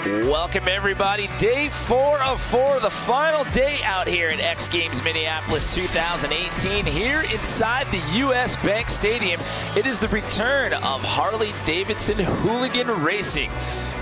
Welcome everybody, day 4 of 4, the final day out here at X Games Minneapolis 2018. Here inside the US Bank Stadium, it is the return of Harley-Davidson Hooligan Racing.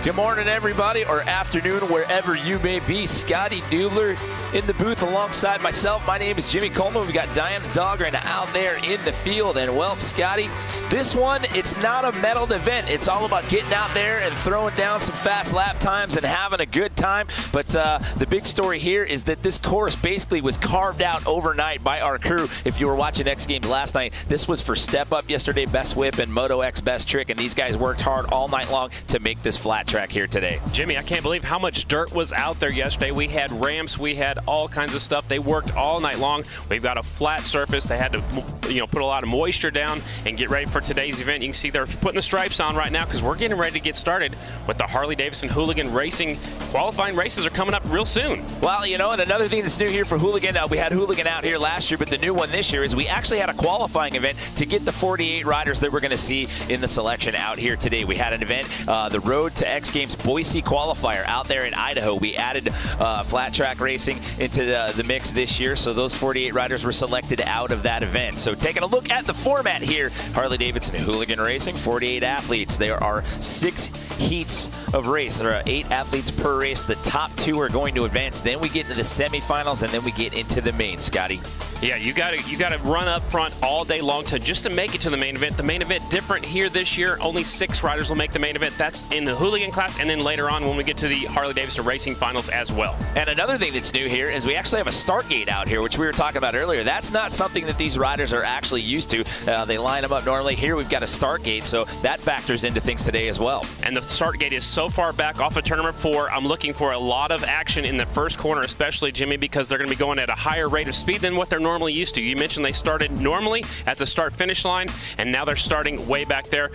Good morning everybody, or afternoon wherever you may be. Scotty Dubler in the booth alongside myself. My name is Jimmy Coleman. We got Diana Dahlgren out there in the field. And well, Scotty, this one, it's not a medaled event. It's all about getting out there and throwing down some fast lap times and having a good time. But the big story here is that this course basically was carved out overnight by our crew. If you were watching X Games last night, this was for Step Up yesterday, Best Whip, and Moto X Best Trick. And these guys worked hard all night long to make this flat track here today. Jimmy, I can't believe how much dirt was out there yesterday. We had ramps, we had all kinds of stuff. They worked all night long. We've got a flat surface. They had to, put a lot of moisture down and get ready for today's event. You can see they're putting the stripes on right now because we're getting ready to get started with the Harley-Davidson Hooligan Racing. Qualifying races are coming up real soon. Well, and another thing that's new here for Hooligan, we had Hooligan out here last year, but the new one this year is we actually had a qualifying event to get the 48 riders that we're going to see in the selection out here today. We had an event, the Road to X Games Boise qualifier out there in Idaho. We added flat track racing into the mix this year, so those 48 riders were selected out of that event. So taking a look at the format here, Harley-Davidson Hooligan Racing, 48 athletes. There are 6 heats of race. There are 8 athletes per race. The top 2 are going to advance. Then we get into the semifinals, and then we get into the main, Scotty. Yeah, you got to run up front all day long just to make it to the main event. The main event different here this year. Only 6 riders will make the main event. That's in the Hooligan class, and then later on when we get to the Harley-Davidson Racing Finals as well. And another thing that's new here is we actually have a start gate out here, which we were talking about earlier. That's not something that these riders are actually used to. They line them up normally. Here we've got a start gate, so that factors into things today as well. And the start gate is so far back off of turn number 4. I'm looking for a lot of action in the first corner, especially, Jimmy, because they're going to be going at a higher rate of speed than what they're normally used to. You mentioned they started normally at the start-finish line, and now they're starting way back there.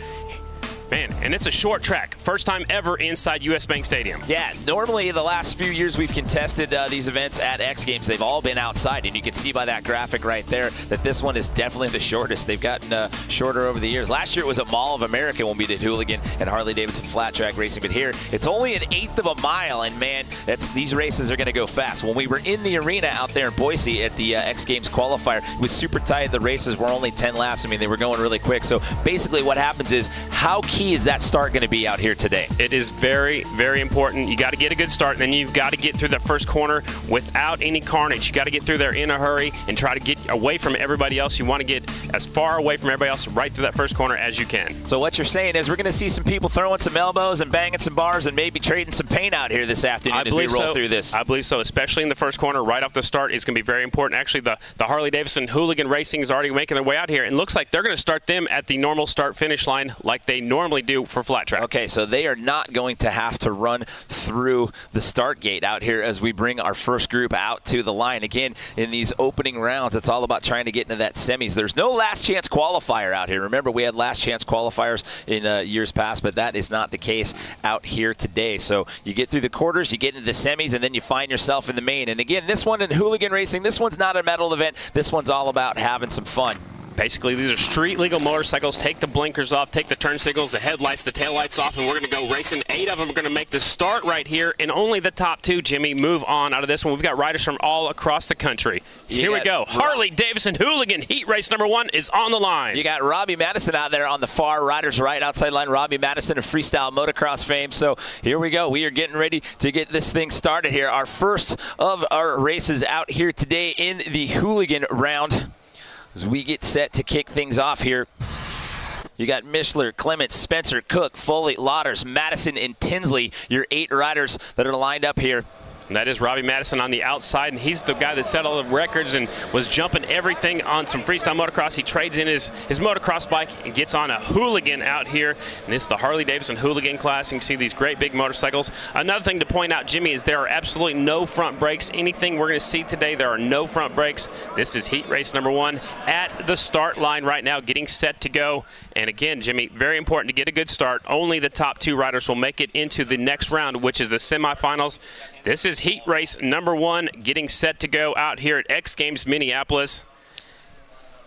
Man, and it's a short track. First time ever inside US Bank Stadium. Yeah, normally the last few years we've contested these events at X Games. They've all been outside, and you can see by that graphic right there that this one is definitely the shortest. They've gotten shorter over the years. Last year it was at Mall of America when we did Hooligan and Harley-Davidson flat track racing, but here it's only an 1/8 of a mile, and man, these races are going to go fast. When we were in the arena out there in Boise at the X Games qualifier, it was super tight. The races were only 10 laps. I mean, they were going really quick. So basically what happens is, how key is that start going to be out here today? It is very, very important. You got to get a good start, and then you've got to get through the first corner without any carnage. You got to get through there in a hurry and try to get away from everybody else. You want to get as far away from everybody else right through that first corner as you can. So what you're saying is we're going to see some people throwing some elbows and banging some bars and maybe trading some paint out here this afternoon as we roll through this. I believe so, especially in the first corner right off the start is going to be very important. Actually, the Harley-Davidson Hooligan Racing is already making their way out here, and looks like they're going to start them at the normal start-finish line like they normally do for flat track. Okay, so they are not going to have to run through the start gate out here as we bring our first group out to the line. Again, in these opening rounds, it's all about trying to get into that semis. There's no last chance qualifier out here. Remember, we had last chance qualifiers in years past, but that is not the case out here today. So you get through the quarters, you get into the semis, and then you find yourself in the main. And again, this one in Hooligan Racing, this one's not a medal event. This one's all about having some fun. Basically, these are street legal motorcycles. Take the blinkers off, take the turn signals, the headlights, the taillights off, and we're going to go racing. 8 of them are going to make the start right here, and only the top 2, Jimmy, move on out of this one. We've got riders from all across the country. Here we go. Harley-Davidson Hooligan Heat Race number 1 is on the line. You got Robbie Madison out there on the far riders right outside line. Robbie Madison of freestyle motocross fame. So here we go. We are getting ready to get this thing started here. Our first of our races out here today in the Hooligan round. As we get set to kick things off here, you got Mishler, Clements, Spencer, Cook, Foley, Lauders, Madison, and Tinsley, your 8 riders that are lined up here. And that is Robbie Madison on the outside, and he's the guy that set all the records and was jumping everything on some freestyle motocross. He trades in his motocross bike and gets on a Hooligan out here. And this is the Harley-Davidson Hooligan class. You can see these great big motorcycles. Another thing to point out, Jimmy, is there are absolutely no front brakes. Anything we're going to see today, there are no front brakes. This is heat race number 1 at the start line right now, getting set to go. And again, Jimmy, very important to get a good start. Only the top 2 riders will make it into the next round, which is the semifinals. This is heat race number 1, getting set to go out here at X Games Minneapolis.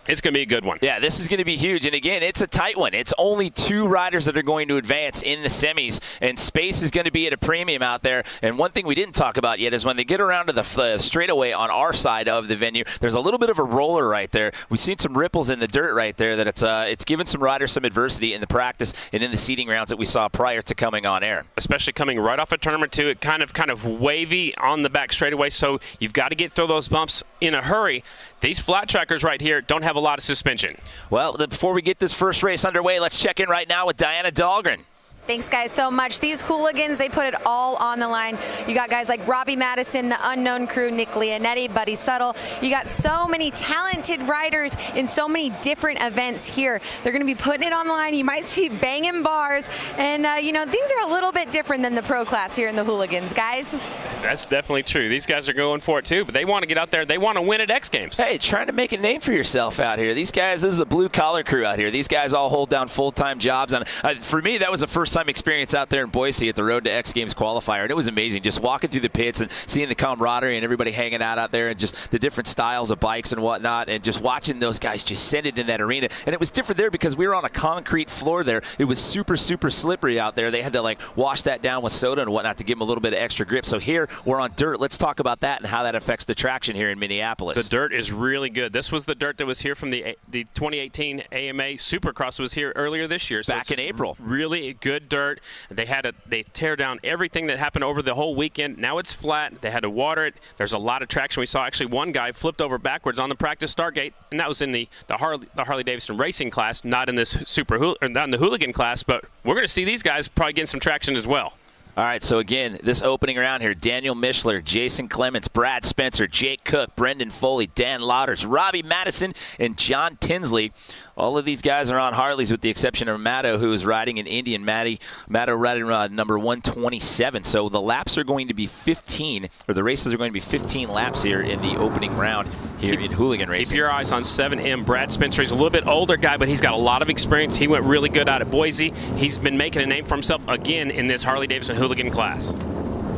It's going to be a good one. Yeah, this is going to be huge. And again, it's a tight one. It's only 2 riders that are going to advance in the semis, and space is going to be at a premium out there. And one thing we didn't talk about yet is when they get around to the straightaway on our side of the venue, there's a little bit of a roller right there. We've seen some ripples in the dirt right there that it's given some riders some adversity in the practice and in the seeding rounds that we saw prior to coming on air. Especially coming right off of tournament 2, it kind of wavy on the back straightaway, so you've got to get through those bumps in a hurry. These flat trackers right here don't have a lot of suspension. Well, before we get this first race underway, let's check in right now with Diana Dahlgren. Thanks, guys, so much. These hooligans, they put it all on the line. You got guys like Robbie Madison, the Unknown Crew, Nick Leonetti, Buddy Settle. You got so many talented riders in so many different events here. They're going to be putting it on the line. You might see banging bars. And, you know, things are a little bit different than the pro class here in the hooligans, guys. That's definitely true. These guys are going for it, too, but they want to get out there. They want to win at X Games. Hey, trying to make a name for yourself out here. These guys, this is a blue-collar crew out here. These guys all hold down full-time jobs. And for me, that was a first-time experience out there in Boise at the Road to X Games qualifier. And it was amazing just walking through the pits and seeing the camaraderie and everybody hanging out there and just the different styles of bikes and whatnot, and just watching those guys just send it in that arena. And it was different there because we were on a concrete floor there. It was super, super slippery out there. They had to, like, wash that down with soda and whatnot to give them a little bit of extra grip. So here we're on dirt. Let's talk about that and how that affects the traction here in Minneapolis. The dirt is really good. This was the dirt that was here from the 2018 AMA Supercross that was here earlier this year. So back in April. Really good dirt. They tear down everything that happened over the whole weekend. Now it's flat. They had to water it. There's a lot of traction. We saw actually one guy flipped over backwards on the practice start gate, and that was in the Harley-Davidson racing class, not in this not in the hooligan class. But we're going to see these guys probably getting some traction as well. All right, so again, this opening round here, Daniel Mishler, Jason Clements, Brad Spencer, Jake Cook, Brendan Foley, Dan Lauders, Robbie Madison, and John Tinsley. All of these guys are on Harleys with the exception of Matto, who is riding an Indian. Matto riding number 127. So the laps are going to be 15, or the races are going to be 15 laps here in the opening round here in hooligan racing. Keep your eyes on 7M. Brad Spencer, he's a little bit older guy, but he's got a lot of experience. He went really good out at Boise. He's been making a name for himself again in this Harley-Davidson hooligan class.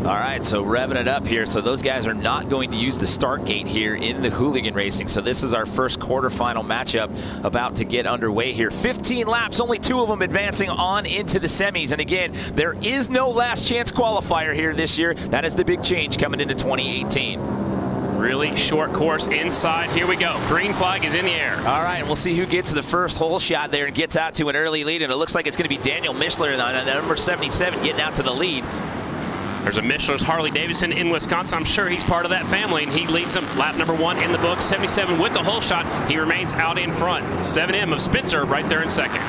All right, so revving it up here. So those guys are not going to use the start gate here in the hooligan racing. So this is our first quarterfinal matchup about to get underway here. 15 laps, only 2 of them advancing on into the semis. And again, there is no last chance qualifier here this year. That is the big change coming into 2018. Really short course inside. Here we go. Green flag is in the air. All right, and we'll see who gets the first hole shot there and gets out to an early lead. And it looks like it's going to be Daniel Mishler, number 77, getting out to the lead. There's a Mishler's Harley-Davidson in Wisconsin. I'm sure he's part of that family, and he leads them. Lap number 1 in the book. 77 with the hole shot. He remains out in front. 7M of Spencer right there in second.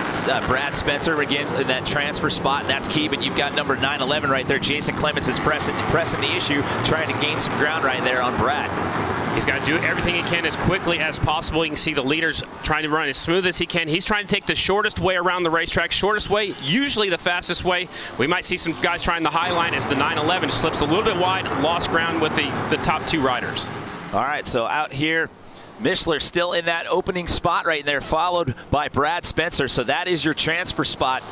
Brad Spencer again in that transfer spot. That's key, but you've got number 911 right there. Jason Clements is pressing the issue, trying to gain some ground right there on Brad. He's got to do everything he can as quickly as possible. You can see the leaders trying to run as smooth as he can. He's trying to take the shortest way around the racetrack. Shortest way, usually the fastest way. We might see some guys trying the high line as the 911 slips a little bit wide, lost ground with the top 2 riders. All right, so out here, Mishler still in that opening spot right there, followed by Brad Spencer. So that is your transfer spot.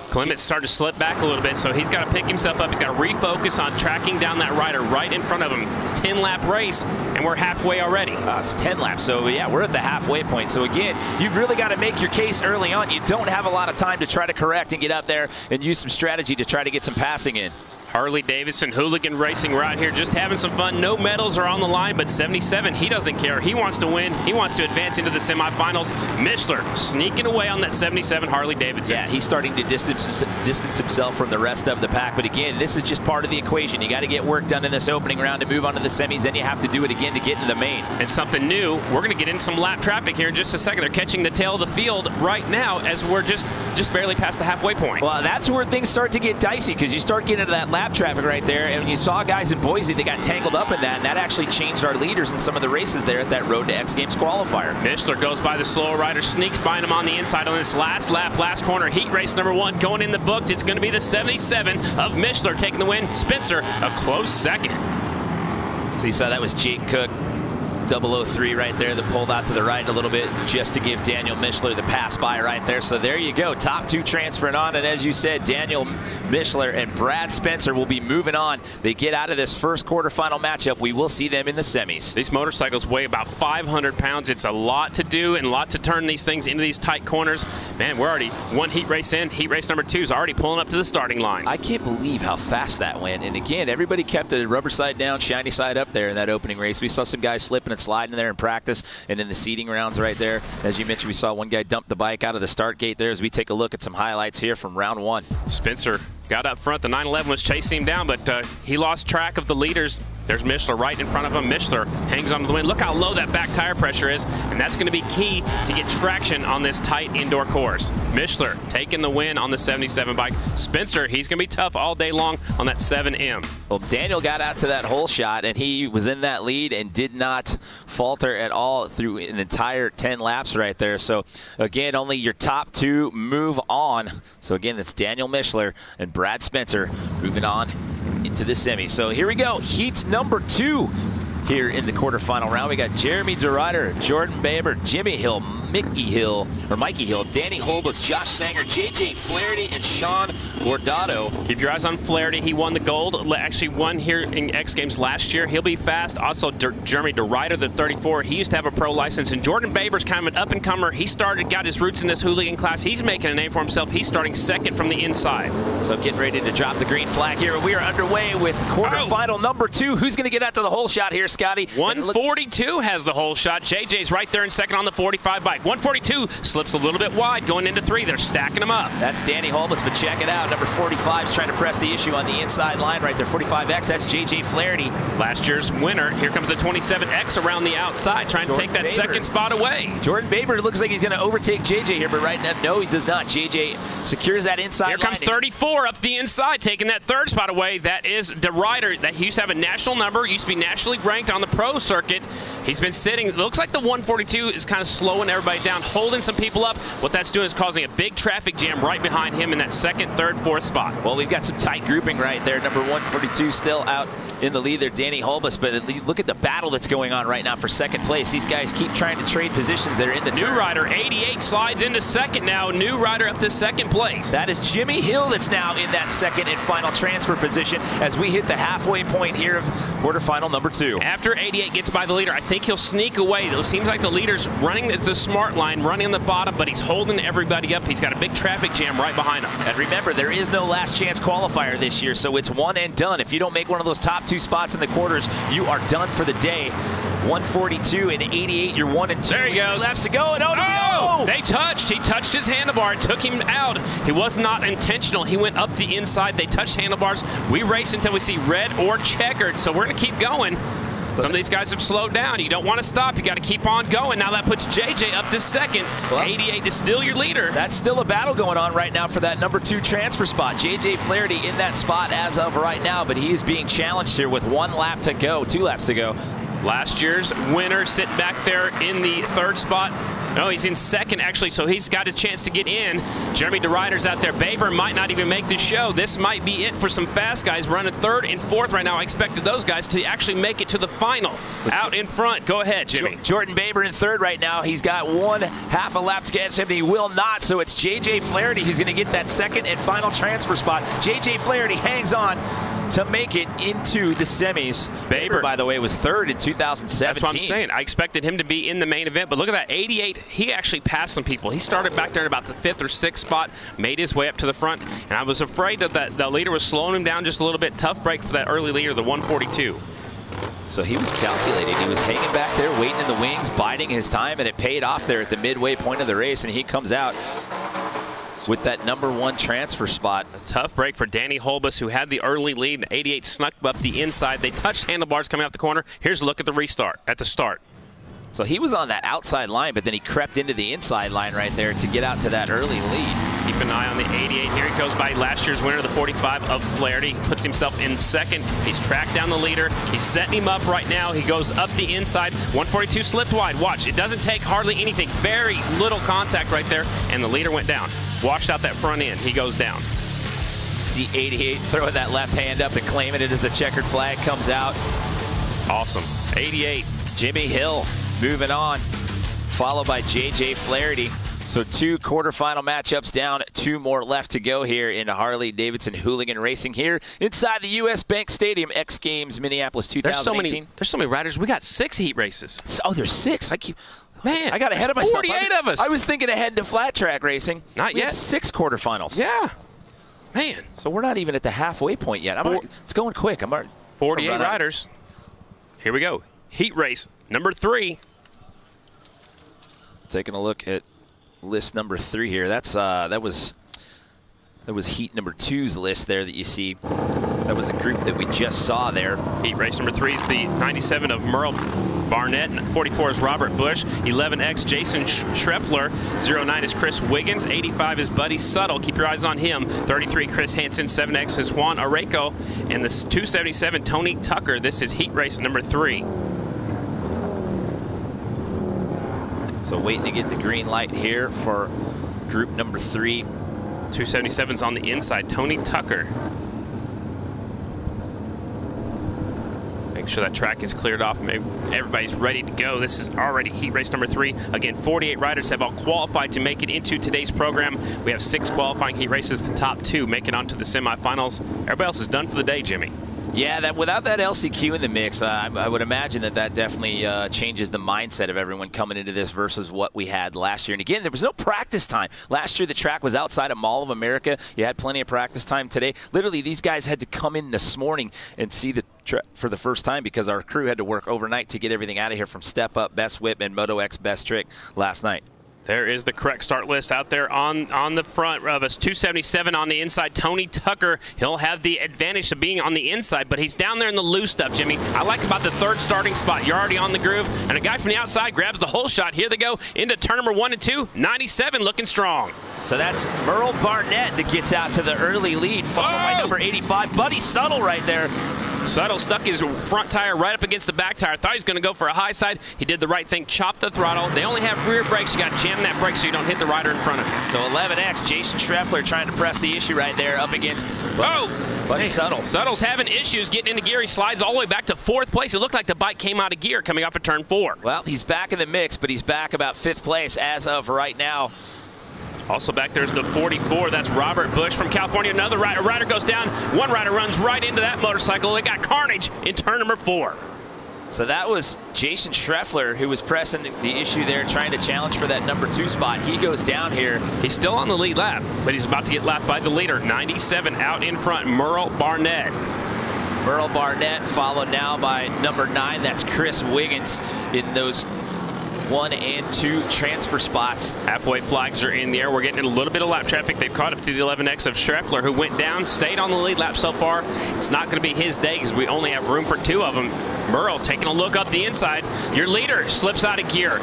Clements started to slip back a little bit, so he's got to pick himself up. He's got to refocus on tracking down that rider right in front of him. It's a 10-lap race, and we're halfway already. It's 10 laps, so yeah, we're at the halfway point. So again, you've really got to make your case early on. You don't have a lot of time to try to correct and get up there and use some strategy to try to get some passing in. Harley-Davidson Hooligan Racing. We're out here just having some fun. No medals are on the line, but 77, he doesn't care. He wants to win. He wants to advance into the semifinals. Mishler sneaking away on that 77 Harley-Davidson. Yeah, he's starting to distance himself from the rest of the pack. But again, this is just part of the equation. You got to get work done in this opening round to move on to the semis. Then you have to do it again to get into the main. And something new, we're going to get into some lap traffic here in just a second. They're catching the tail of the field right now as we're just barely past the halfway point. Well, that's where things start to get dicey because you start getting into that lap traffic right there, and you saw guys in Boise that got tangled up in that, and that actually changed our leaders in some of the races there at that Road to X Games qualifier. Mishler goes by the slower rider, sneaks by him on the inside on this last lap, last corner. Heat race number 1 going in the books. It's going to be the 77 of Mishler taking the win. Spencer a close second. So you saw that was Jake Cook 003 right there that pulled out to the right a little bit just to give Daniel Mishler the pass by right there. So there you go. Top two transferring on. And as you said, Daniel Mishler and Brad Spencer will be moving on. They get out of this first quarterfinal matchup. We will see them in the semis. These motorcycles weigh about 500 pounds. It's a lot to do and a lot to turn these things into these tight corners. Man, we're already one heat race in. Heat race number 2 is already pulling up to the starting line. I can't believe how fast that went. And again, everybody kept the rubber side down, shiny side up there in that opening race. We saw some guys slipping and sliding there in practice and in the seeding rounds right there. As you mentioned, we saw one guy dump the bike out of the start gate there as we take a look at some highlights here from round 1. Spencer got up front. The 911 was chasing him down, but he lost track of the leaders. There's Mishler right in front of him. Mishler hangs onto the win. Look how low that back tire pressure is, and that's going to be key to get traction on this tight indoor course. Mishler taking the win on the 77 bike. Spencer, he's going to be tough all day long on that 7M. Well, Daniel got out to that hole shot, and he was in that lead and did not falter at all through an entire 10 laps right there. So, again, only your top 2 move on. So, again, that's Daniel Mishler and Brad Spencer moving on into the semi. So here we go. Heat number 2 here in the quarterfinal round. We got Jeremy DeRuyter, Jordan Baber, Jimmy Hill, Mikey Hill, Danny Holbus, Josh Sanger, JJ Flaherty, and Sean Bordato. Keep your eyes on Flaherty. He won the gold. Actually won here in X Games last year. He'll be fast. Also, Jeremy DeRuyter, the 34. He used to have a pro license. And Jordan Baber's kind of an up-and-comer. He got his roots in this hooligan class. He's making a name for himself. He's starting second from the inside. So getting ready to drop the green flag here. We are underway with quarterfinal number 2. Who's going to get out to the hole shot here, Scotty? 142 has the hole shot. JJ's right there in second on the 45 bike. 142 slips a little bit wide going into 3. They're stacking them up. That's Danny Holbus, but check it out. Number 45 is trying to press the issue on the inside line right there. 45X, that's JJ Flaherty. Last year's winner. Here comes the 27X around the outside, trying to take that second spot away. Jordan Baber looks like he's going to overtake JJ here, but right now, no, he does not. JJ secures that inside line. Here comes 34 up the inside, taking that third spot away. That is DeRuyter. That he used to have a national number, used to be nationally ranked on the pro circuit. He's been sitting. It looks like the 142 is kind of slowing everybody down, holding some people up. What that's doing is causing a big traffic jam right behind him in that second, third, fourth spot. Well, we've got some tight grouping right there. Number 142 still out in the lead there, Danny Holbus. But look at the battle that's going on right now for second place. These guys keep trying to trade positions there in the turns. New rider, 88, slides into second now. New rider up to second place. That is Jimmy Hill that's now in that second and final transfer position as we hit the halfway point here of quarterfinal number 2. After 88 gets by the leader, I think he'll sneak away. It seems like the leader's running the smart line, running on the bottom, but he's holding everybody up. He's got a big traffic jam right behind him. And remember, there is no last chance qualifier this year, so it's one and done. If you don't make one of those top 2 spots in the quarters, you are done for the day. 142 and 88, you're 1 and 2. There he goes. Laps to go, and they touched. He touched his handlebar. It took him out. He was not intentional. He went up the inside. They touched handlebars. We race until we see red or checkered, so we're going to keep going. Some of these guys have slowed down. You don't want to stop. You got to keep on going. Now that puts JJ up to second. Well, 88 is still your leader. That's still a battle going on right now for that number 2 transfer spot. JJ Flaherty in that spot as of right now, but he is being challenged here with 1 lap to go, 2 laps to go. Last year's winner sitting back there in the third spot. No, he's in second, actually, so he's got a chance to get in. Jeremy DeRuyter's out there. Baber might not even make the show. This might be it for some fast guys running third and fourth right now. I expected those guys to actually make it to the final. Out in front. Go ahead, Jimmy. Jordan Baber in third right now. He's got 1/2 a lap to catch him. He will not, so it's JJ Flaherty. He's going to get that second and final transfer spot. JJ Flaherty hangs on to make it into the semis. Baber, by the way, was third in 2017. That's what I'm saying. I expected him to be in the main event, but look at that, 88. He actually passed some people. He started back there in about the 5th or 6th spot, made his way up to the front, and I was afraid that the leader was slowing him down just a little bit. Tough break for that early leader, the 142. So he was calculating. He was hanging back there, waiting in the wings, biding his time, and it paid off there at the midway point of the race, and he comes out with that number 1 transfer spot. A tough break for Danny Holbus, who had the early lead. The 88 snuck up the inside. They touched handlebars coming out the corner. Here's a look at the restart at the start. So he was on that outside line, but then he crept into the inside line right there to get out to that early lead. Keep an eye on the 88. Here he goes by last year's winner, the 45 of Flaherty. Puts himself in second. He's tracked down the leader. He's setting him up right now. He goes up the inside. 142 slipped wide. Watch, it doesn't take hardly anything. Very little contact right there, and the leader went down. Washed out that front end. He goes down. See 88 throwing that left hand up and claiming it as the checkered flag comes out. Awesome. 88. Jimmy Hill moving on, followed by J.J. Flaherty. So 2 quarterfinal matchups down, 2 more left to go here in Harley-Davidson Hooligan Racing here inside the U.S. Bank Stadium, X Games Minneapolis 2018. There's so many riders. We got 6 heat races. Oh, there's 6. Man, I got ahead of myself. 48 of us. I was thinking ahead to flat track racing. Not we yet. Have 6 quarterfinals. Yeah. Man. So we're not even at the halfway point yet. It's going quick. 48 riders. Here we go. Heat race number 3. Taking a look at list number 3 here. That was heat number 2's list there that you see. That was a group that we just saw there. Heat race number 3 is the 97 of Merle Barnett, 44 is Robert Bush, 11X Jason Schreffler, 09 is Chris Wiggins, 85 is Buddy Suttle. Keep your eyes on him. 33 Chris Hansen, 7X is Juan Areco, and the 277 Tony Tucker. This is heat race number 3. So waiting to get the green light here for group number 3. 277's on the inside, Tony Tucker. Make sure that track is cleared off. Maybe everybody's ready to go. This is already heat race number 3. Again, 48 riders have all qualified to make it into today's program. We have 6 qualifying heat races. The top 2 make it onto the semifinals. Everybody else is done for the day, Jimmy. Yeah, without that LCQ in the mix, I would imagine that definitely changes the mindset of everyone coming into this versus what we had last year. And again, there was no practice time. Last year, the track was outside of Mall of America. You had plenty of practice time today. Literally, these guys had to come in this morning and see the track for the first time because our crew had to work overnight to get everything out of here from Step Up, Best Whip, and Moto X Best Trick last night. There is the correct start list out there on the front of us. 277 on the inside. Tony Tucker, he'll have the advantage of being on the inside, but he's down there in the loose stuff, Jimmy. I like about the 3rd starting spot. You're already on the groove, and a guy from the outside grabs the whole shot. Here they go into turn number 1 and 2. 97 looking strong. So that's Merle Barnett that gets out to the early lead, followed by number 85, Buddy Suttle right there. Suttle stuck his front tire right up against the back tire. Thought he was going to go for a high side. He did the right thing, chopped the throttle. They only have rear brakes. You got to jam that brake so you don't hit the rider in front of you. So 11X, Jason Schreffler trying to press the issue right there up against Buddy Suttle. Suttle's having issues getting into gear. He slides all the way back to 4th place. It looked like the bike came out of gear coming off of turn 4. Well, he's back in the mix, but he's back about 5th place as of right now. Also back there's the 44. That's Robert Bush from California. Another rider goes down. One rider runs right into that motorcycle. They got carnage in turn number 4. So that was Jason Schreffler who was pressing the issue there, trying to challenge for that number 2 spot. He goes down here. He's still on the lead lap, but he's about to get lapped by the leader. 97 out in front, Merle Barnett. Merle Barnett followed now by number 9. That's Chris Wiggins in those 1 and 2 transfer spots. Halfway flags are in the air. We're getting a little bit of lap traffic. They've caught up to the 11X of Schreffler, who went down, stayed on the lead lap so far. It's not going to be his day because we only have room for 2 of them. Merle taking a look up the inside. Your leader slips out of gear.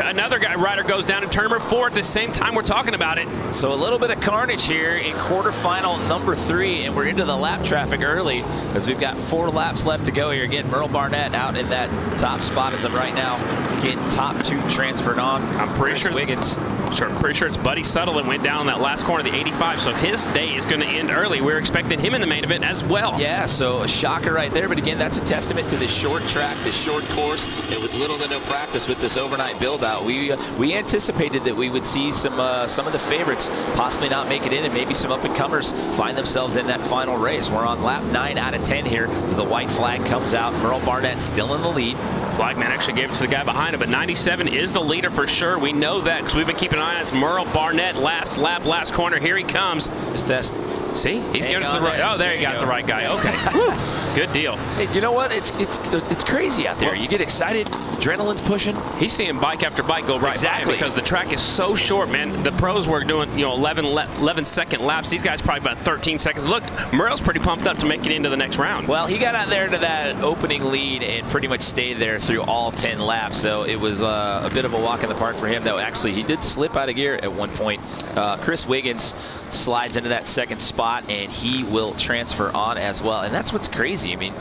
Another rider goes down in turn number 4 at the same time we're talking about it. So a little bit of carnage here in quarterfinal number 3, and we're into the lap traffic early as we've got 4 laps left to go here. Again, Merle Barnett out in that top spot as of right now, getting top 2 transferred on. I'm pretty sure Wiggins. I'm pretty sure it's Buddy Suttle that went down in that last corner of the 85, so his day is going to end early. We're expecting him in the main event as well. Yeah, so a shocker right there, but again, that's a testament to this short track, this short course, and with little to no practice with this overnight build-out. We anticipated that we would see some of the favorites possibly not make it in, and maybe some up-and-comers find themselves in that final race. We're on lap 9 out of 10 here as the white flag comes out. Merle Barnett still in the lead. Flagman actually gave it to the guy behind him, but 97 is the leader for sure. We know that because we've been keeping an eye on it. It's Merle Barnett, last lap, last corner. Here he comes. Just test. See? He's getting to the right. Oh, there you got the right guy. Okay. Good deal. Hey, you know what? It's crazy out there. You get excited. Adrenaline's pushing. He's seeing bike after bike go right by him because the track is so short, man. The pros were doing 11-second laps. These guys probably about 13 seconds. Look, Merle's pretty pumped up to make it into the next round. Well, he got out there to that opening lead and pretty much stayed there through all 10 laps. So it was a bit of a walk in the park for him, though. Actually, he did slip out of gear at one point. Chris Wiggins slides into that 2nd spot, and he will transfer on as well. And that's what's crazy. I mean,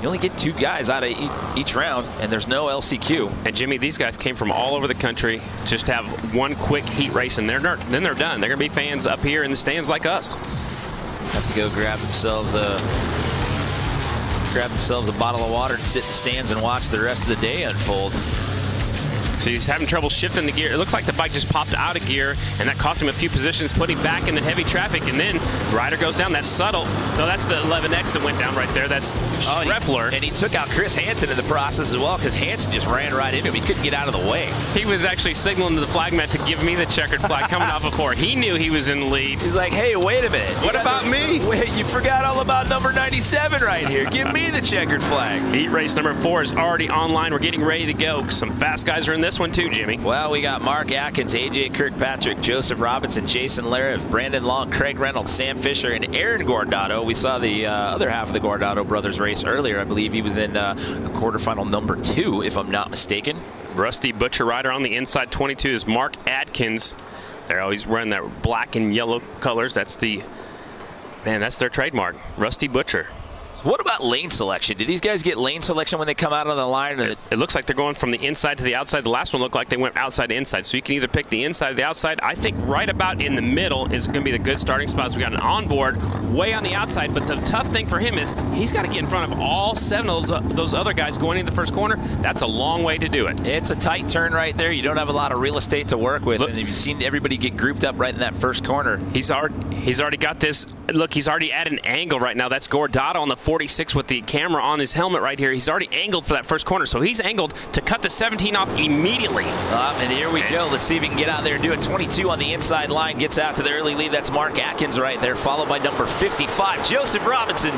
you only get 2 guys out of each round, and there's no LCQ. And Jimmy, these guys came from all over the country just to have one quick heat race, and then they're done. They're going to be fans up here in the stands like us. Have to go grab themselves a grab themselves a bottle of water and sit in the stands and watch the rest of the day unfold. So he's having trouble shifting the gear. It looks like the bike just popped out of gear, and that cost him a few positions, putting back in the heavy traffic. And then the rider goes down. That's subtle. No, that's the 11X that went down right there. That's Schreffler. And he took out Chris Hansen in the process as well, because Hansen just ran right into him. He couldn't get out of the way. He was actually signaling to the flag mat to give me the checkered flag coming off of 4. He knew he was in the lead. He's like, hey, wait a minute. What about me? Wait, you forgot all about number 97 right here. Give me the checkered flag. Heat race number 4 is already online. We're getting ready to go. Some fast guys are in this one too, Jimmy. Well, we got Mark Atkins, AJ Kirkpatrick, Joseph Robinson, Jason Lariv, Brandon Long, Craig Reynolds, Sam Fisher, and Aaron Guardado. We saw the other half of the Guardado brothers race earlier. I believe he was in quarterfinal number 2, if I'm not mistaken. Rusty Butcher rider on the inside 22 is Mark Atkins. They're always wearing that black and yellow colors. That's that's their trademark, Rusty Butcher. What about lane selection? Do these guys get lane selection when they come out on the line? It looks like they're going from the inside to the outside. The last one looked like they went outside to inside. So you can either pick the inside or the outside. I think right about in the middle is going to be the good starting spots. We got an onboard way on the outside, but the tough thing for him is he's got to get in front of all 7 of those other guys going into the first corner. That's a long way to do it. It's a tight turn right there. You don't have a lot of real estate to work with. Look, and you've seen everybody get grouped up right in that first corner. He's already got this. Look, he's already at an angle right now. That's Guardado on the 46 with the camera on his helmet right here. He's already angled for that first corner, so he's angled to cut the 17 off immediately. And here we go. Let's see if he can get out there and do it. 22 on the inside line, gets out to the early lead. That's Mark Atkins right there, followed by number 55, Joseph Robinson.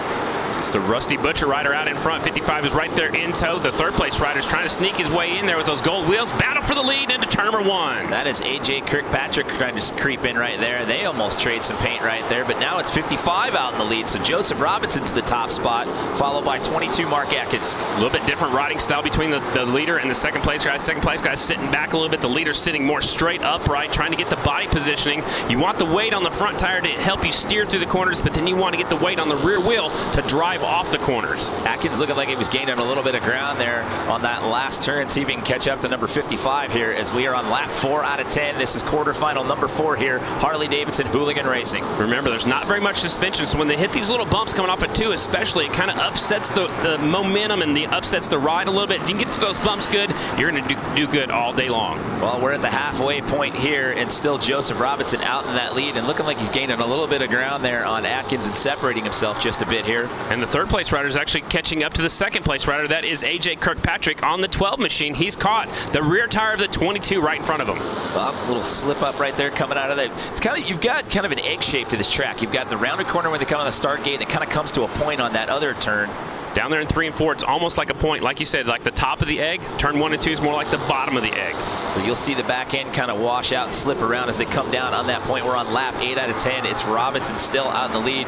It's the Rusty Butcher rider out in front. 55 is right there in tow. The third place rider's trying to sneak his way in there with those gold wheels. Battle for the lead into turn number 1. That is AJ Kirkpatrick trying to creep in right there. They almost trade some paint right there, but now it's 55 out in the lead. So Joseph Robinson's the top spot, followed by 22 Mark Atkins. A little bit different riding style between the leader and the second place guy. Second place guy's sitting back a little bit. The leader's sitting more straight upright, trying to get the body positioning. You want the weight on the front tire to help you steer through the corners, but then you want to get the weight on the rear wheel to drive off the corners. Atkins looking like he was gaining a little bit of ground there on that last turn. See if he can catch up to number 55 here as we are on lap 4 out of 10. This is quarterfinal number 4 here, Harley-Davidson Hooligan Racing. Remember, there's not very much suspension, so when they hit these little bumps coming off at 2 especially, it kind of upsets the momentum and upsets the ride a little bit. If you can get to those bumps good, you're going to do good all day long. Well, we're at the halfway point here, and still Joseph Robinson out in that lead and looking like he's gaining a little bit of ground there on Atkins and separating himself just a bit here. And the third place rider is actually catching up to the second place rider. That is AJ Kirkpatrick on the 12 machine. He's caught the rear tire of the 22 right in front of him. Well, a little slip up right there coming out of there. It's kind of, you've got kind of an egg shape to this track. You've got the rounded corner when they come on the start gate, and it kind of comes to a point on that other turn. Down there in 3 and 4, it's almost like a point, like you said, like the top of the egg. Turn 1 and 2 is more like the bottom of the egg. So you'll see the back end kind of wash out and slip around as they come down on that point. We're on lap 8 out of 10. It's Robinson still out in the lead.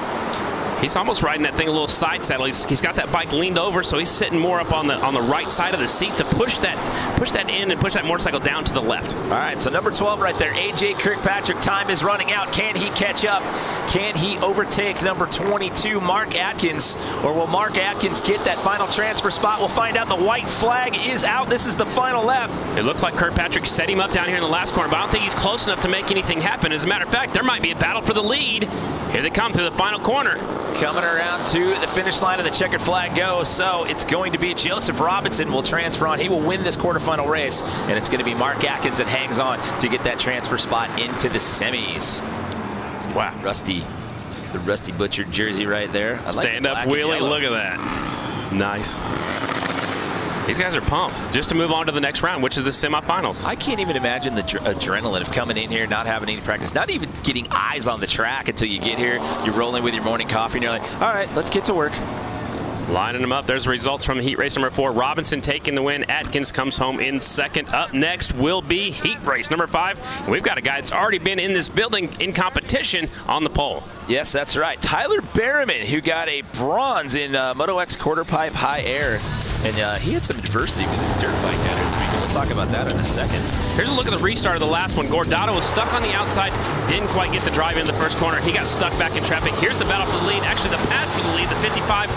He's almost riding that thing a little side saddle. He's got that bike leaned over, so he's sitting more up on the right side of the seat to push that in and push that motorcycle down to the left. All right, so number 12 right there, AJ Kirkpatrick. Time is running out. Can he catch up? Can he overtake number 22, Mark Atkins? Or will Mark Atkins get that final transfer spot? We'll find out. The white flag is out. This is the final lap. It looked like Kirkpatrick set him up down here in the last corner, but I don't think he's close enough to make anything happen. As a matter of fact, there might be a battle for the lead. Here they come through the final corner. Coming around to the finish line of the checkered flag goes, so it's going to be Joseph Robinson will transfer on. He will win this quarterfinal race, and it's going to be Mark Atkins that hangs on to get that transfer spot into the semis. Wow. The Rusty Butcher jersey right there. Stand up wheelie, look at that. Nice. These guys are pumped just to move on to the next round, which is the semifinals. I can't even imagine the adrenaline of coming in here, not having any practice, not even getting eyes on the track until you get here. You're rolling with your morning coffee, and you're like, all right, let's get to work. Lining them up. There's the results from heat race number 4. Robinson taking the win. Atkins comes home in second. Up next will be heat race number 5. And we've got a guy that's already been in this building in competition on the pole. Yes, that's right. Tyler Berriman, who got a bronze in Moto X quarter pipe high air. And he had some adversity with his dirt bike down here this weekend. We'll talk about that in a second. Here's a look at the restart of the last one. Guardado was stuck on the outside, didn't quite get the drive in the first corner. He got stuck back in traffic. Here's the battle for the lead. Actually, the pass for the lead, the 55.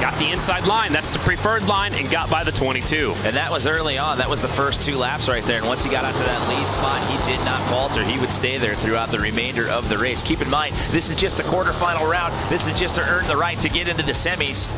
got the inside line. That's the preferred line, and got by the 22. And that was early on. That was the first 2 laps right there. And once he got out to that lead spot, he did not falter. He would stay there throughout the remainder of the race. Keep in mind, this is just the quarterfinal round. This is just to earn the right to get into the semis.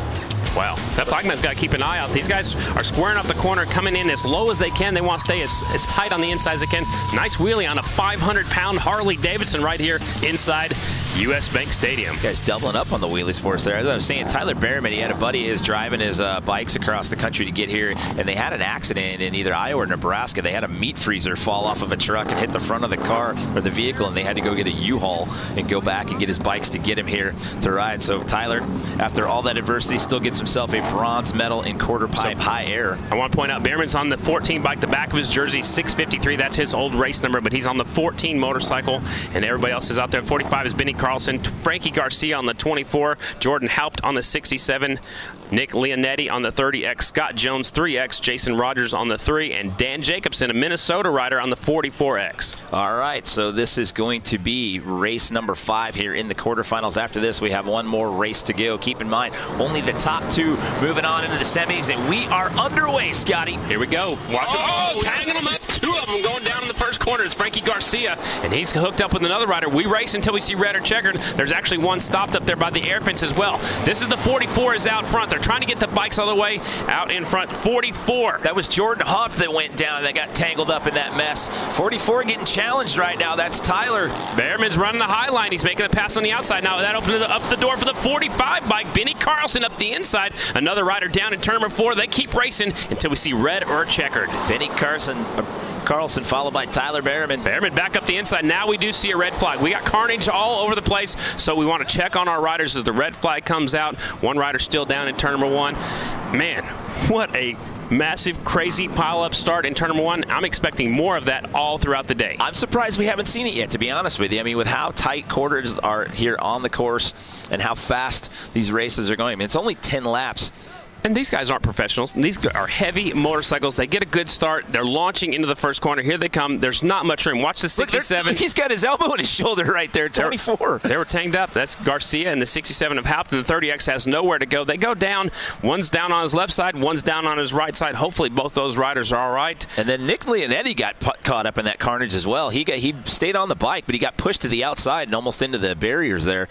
Wow, that flagman's got to keep an eye out. These guys are squaring up the corner, coming in as low as they can. They want to stay as tight on the inside as they can. Nice wheelie on a 500-pound Harley-Davidson right here inside U.S. Bank Stadium. Guys doubling up on the wheelies for us there. As I was saying, Tyler Behrman, he had a buddy of his driving his bikes across the country to get here, and they had an accident in either Iowa or Nebraska. They had a meat freezer fall off of a truck and hit the front of the car or the vehicle, and they had to go get a U-Haul and go back and get his bikes to get him here to ride. So Tyler, after all that adversity, still gets himself a bronze medal in quarter pipe high air. I want to point out Behrman's on the 14 bike. The back of his jersey, 653. That's his old race number, but he's on the 14 motorcycle, and everybody else is out there. 45 is Benny Carlson. Frankie Garcia on the 24. Jordan Haupt on the 67. Nick Leonetti on the 30X. Scott Jones 3X. Jason Rogers on the 3. And Dan Jacobson, a Minnesota rider, on the 44X. All right, so this is going to be race number 5 here in the quarterfinals. After this, we have one more race to go. Keep in mind, only the top 2 moving on into the semis, and we are underway, Scotty. Here we go. Watch it. Oh, tagging them up. 2 of them going down in the first corner. It's Frankie Garcia, and he's hooked up with another rider. We race until we see red or checkered. There's actually one stopped up there by the air fence as well. This is the 44 is out front. They're trying to get the bikes all the way out in front. 44. That was Jordan Huff that went down and that got tangled up in that mess. 44 getting challenged right now. That's Tyler. Behrman's running the high line. He's making a pass on the outside. Now that opens up the door for the 45 bike. Benny Carlson up the inside. Another rider down in turn number 4. They keep racing until we see red or checkered. Benny Carlson followed by Tyler Behrman. Behrman back up the inside. Now we do see a red flag. We got carnage all over the place, so we want to check on our riders as the red flag comes out. One rider still down in turn number 1. Man, what a massive, crazy pile-up start in turn number 1. I'm expecting more of that all throughout the day. I'm surprised we haven't seen it yet, to be honest with you. I mean, with how tight quarters are here on the course and how fast these races are going. I mean, it's only 10 laps. And these guys aren't professionals. These are heavy motorcycles. They get a good start. They're launching into the first corner. Here they come. There's not much room. Watch the 67. Look, he's got his elbow in his shoulder right there, 24. They were tanked up. That's Garcia, and the 67 of Haupt, and the 30X has nowhere to go. They go down. One's down on his left side. One's down on his right side. Hopefully both those riders are all right. And then Nick Leonetti got caught up in that carnage as well. He stayed on the bike, but he got pushed to the outside and almost into the barriers there.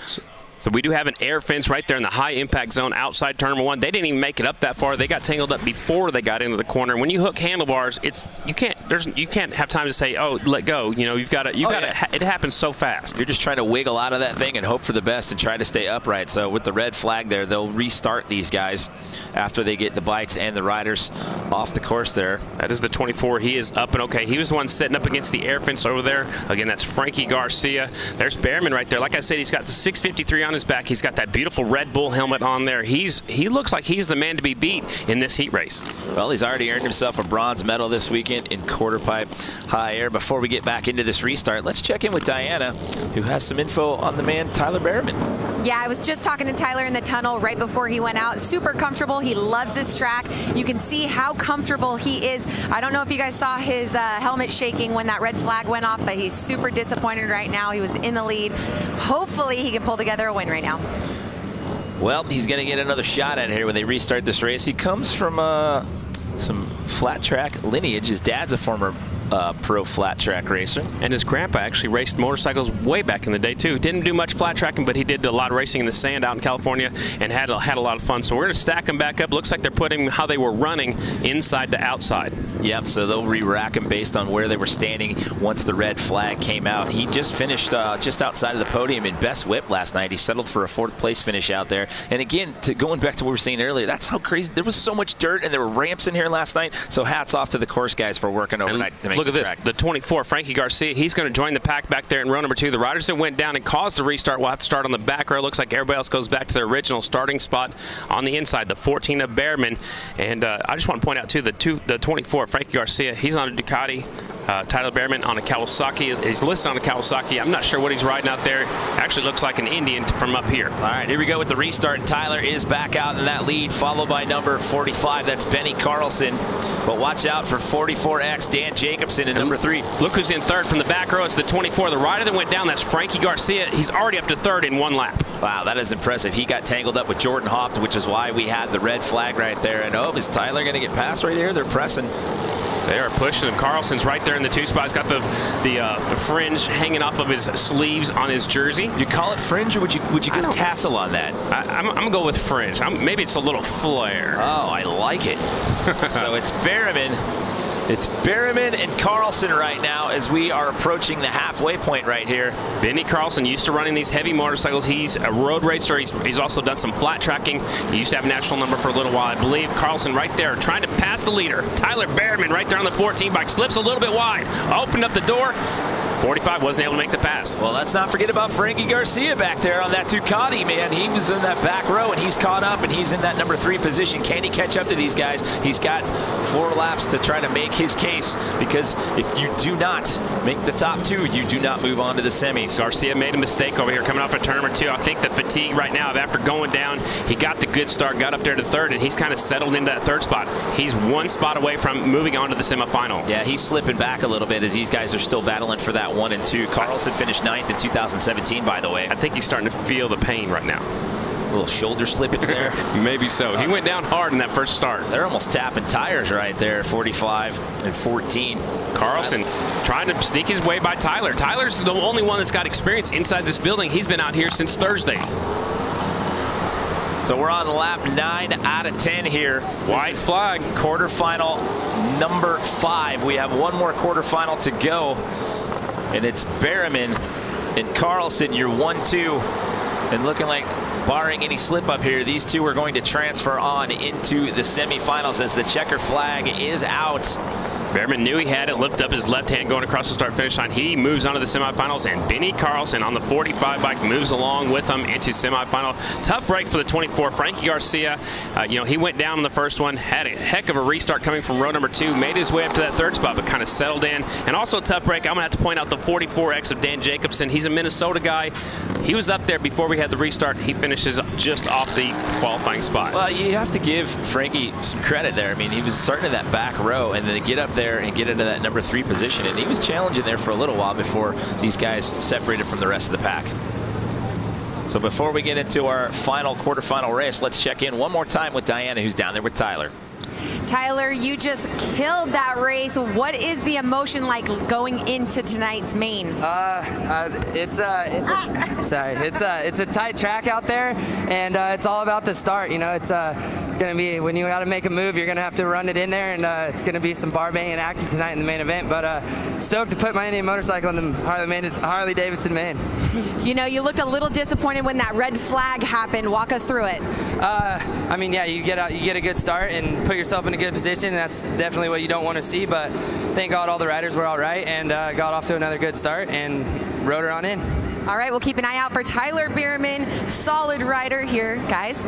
So we do have an air fence right there in the high impact zone outside turn number 1. They didn't even make it up that far. They got tangled up before they got into the corner. When you hook handlebars, you can't have time to say, oh, let go. You know, it happens so fast. You're just trying to wiggle out of that thing and hope for the best and try to stay upright. So with the red flag there, they'll restart these guys after they get the bikes and the riders off the course there. That is the 24. He is up and okay. He was the one sitting up against the air fence over there. Again, that's Frankie Garcia. There's Behrman right there. Like I said, he's got the 653 on his back. He's got that beautiful Red Bull helmet on there. He looks like he's the man to be beat in this heat race. Well, he's already earned himself a bronze medal this weekend in quarter pipe high air. Before we get back into this restart, let's check in with Diana, who has some info on the man Tyler Behrman. Yeah, I was just talking to Tyler in the tunnel right before he went out. Super comfortable. He loves this track. You can see how comfortable he is. I don't know if you guys saw his helmet shaking when that red flag went off, but he's super disappointed right now. He was in the lead. Hopefully he can pull together a win right now. Well, he's going to get another shot at it here when they restart this race. He comes from some flat track lineage. His dad's a former pro flat track racer. And his grandpa actually raced motorcycles way back in the day too. Didn't do much flat tracking, but he did a lot of racing in the sand out in California and had a lot of fun. So we're going to stack them back up. Looks like they're putting how they were running inside to outside. Yep, so they'll re-rack them based on where they were standing once the red flag came out. He just finished just outside of the podium in best whip last night. He settled for a 4th place finish out there. And again, going back to what we were saying earlier, that's how crazy. There was so much dirt and there were ramps in here last night. So hats off to the course guys for working overnight to make look the at track. This, the 24, Frankie Garcia, he's going to join the pack back there in row number 2. The riders that went down and caused the restart will have to start on the back row. Looks like everybody else goes back to their original starting spot on the inside, the 14 of Behrman. And I just want to point out, too, the 24, Frankie Garcia, he's on a Ducati. Tyler Behrman on a Kawasaki. He's listed on a Kawasaki. I'm not sure what he's riding out there. Actually looks like an Indian from up here. All right, here we go with the restart. And Tyler is back out in that lead, followed by number 45. That's Benny Carlson. But watch out for 44X, Dan Jacobson in number 3. Look who's in 3rd from the back row. It's the 24. The rider that went down, that's Frankie Garcia. He's already up to 3rd in 1 lap. Wow, that is impressive. He got tangled up with Jordan Hopt, which is why we had the red flag right there. And oh, is Tyler going to get past right here? They're pressing. They are pushing him. Carlson's right there in the 2 spot. He's got the fringe hanging off of his sleeves on his jersey. You call it fringe, or would you go tassel on that? I'm gonna go with fringe. Maybe it's a little flare. Oh, I like it. So it's Berriman. It's Berriman and Carlson right now as we are approaching the halfway point right here. Benny Carlson used to running these heavy motorcycles. He's a road racer. He's also done some flat tracking. He used to have a national number for a little while, I believe. Carlson right there trying to pass the leader. Tyler Berriman right there on the 14 bike. Slips a little bit wide. Opened up the door. 45 wasn't able to make the pass. Well, let's not forget about Frankie Garcia back there on that Ducati, man. He was in that back row, and he's caught up, and he's in that number 3 position. Can he catch up to these guys? He's got 4 laps to try to make his case, because if you do not make the top 2, you do not move on to the semis. Garcia made a mistake over here coming off of turn number 2. I think the fatigue right now, after going down, he got the good start, got up there to 3rd, and he's kind of settled into that 3rd spot. He's 1 spot away from moving on to the semifinal. Yeah, he's slipping back a little bit as these guys are still battling for that 1 and 2. Carlson finished 9th in 2017, by the way. I think he's starting to feel the pain right now. A little shoulder slippage there. Maybe so. He went down hard in that first start. They're almost tapping tires right there, 45 and 14. Carlson trying to sneak his way by Tyler. Tyler's the only one that's got experience inside this building. He's been out here since Thursday. So we're on lap 9 out of 10 here. White flag. Quarterfinal number 5. We have one more quarterfinal to go. And it's Berriman and Carlson, your 1-2. And looking like, barring any slip up here, these two are going to transfer on into the semifinals as the checker flag is out. Berriman knew he had it, lift up his left hand going across the start-finish line. He moves on to the semifinals, and Benny Carlson on the 45 bike moves along with him into semifinal. Tough break for the 24. Frankie Garcia, he went down in the first one, had a heck of a restart coming from row number 2, made his way up to that 3rd spot, but kind of settled in. And also a tough break, I'm going to have to point out the 44X of Dan Jacobson. He's a Minnesota guy. He was up there before we had the restart. He finishes just off the qualifying spot. Well, you have to give Frankie some credit there. I mean, he was starting in that back row, and then to get up there and get into that number 3 position, and he was challenging there for a little while before these guys separated from the rest of the pack. So before we get into our final quarterfinal race, let's check in one more time with Diana, who's down there with Tyler. Tyler, you just killed that race. What is the emotion like going into tonight's main? It's a tight track out there, and it's all about the start. It's going to be, when you got to make a move, you're going to have to run it in there, and it's going to be some bar banging action tonight in the main event. But stoked to put my Indian motorcycle in the Harley-Davidson main. You looked a little disappointed when that red flag happened. Walk us through it. I mean, yeah, you get a good start and put yourself in a good position. That's definitely what you don't want to see, but thank God all the riders were all right and got off to another good start and rode her on in. All right, we'll keep an eye out for Tyler Berriman. Solid rider here, guys.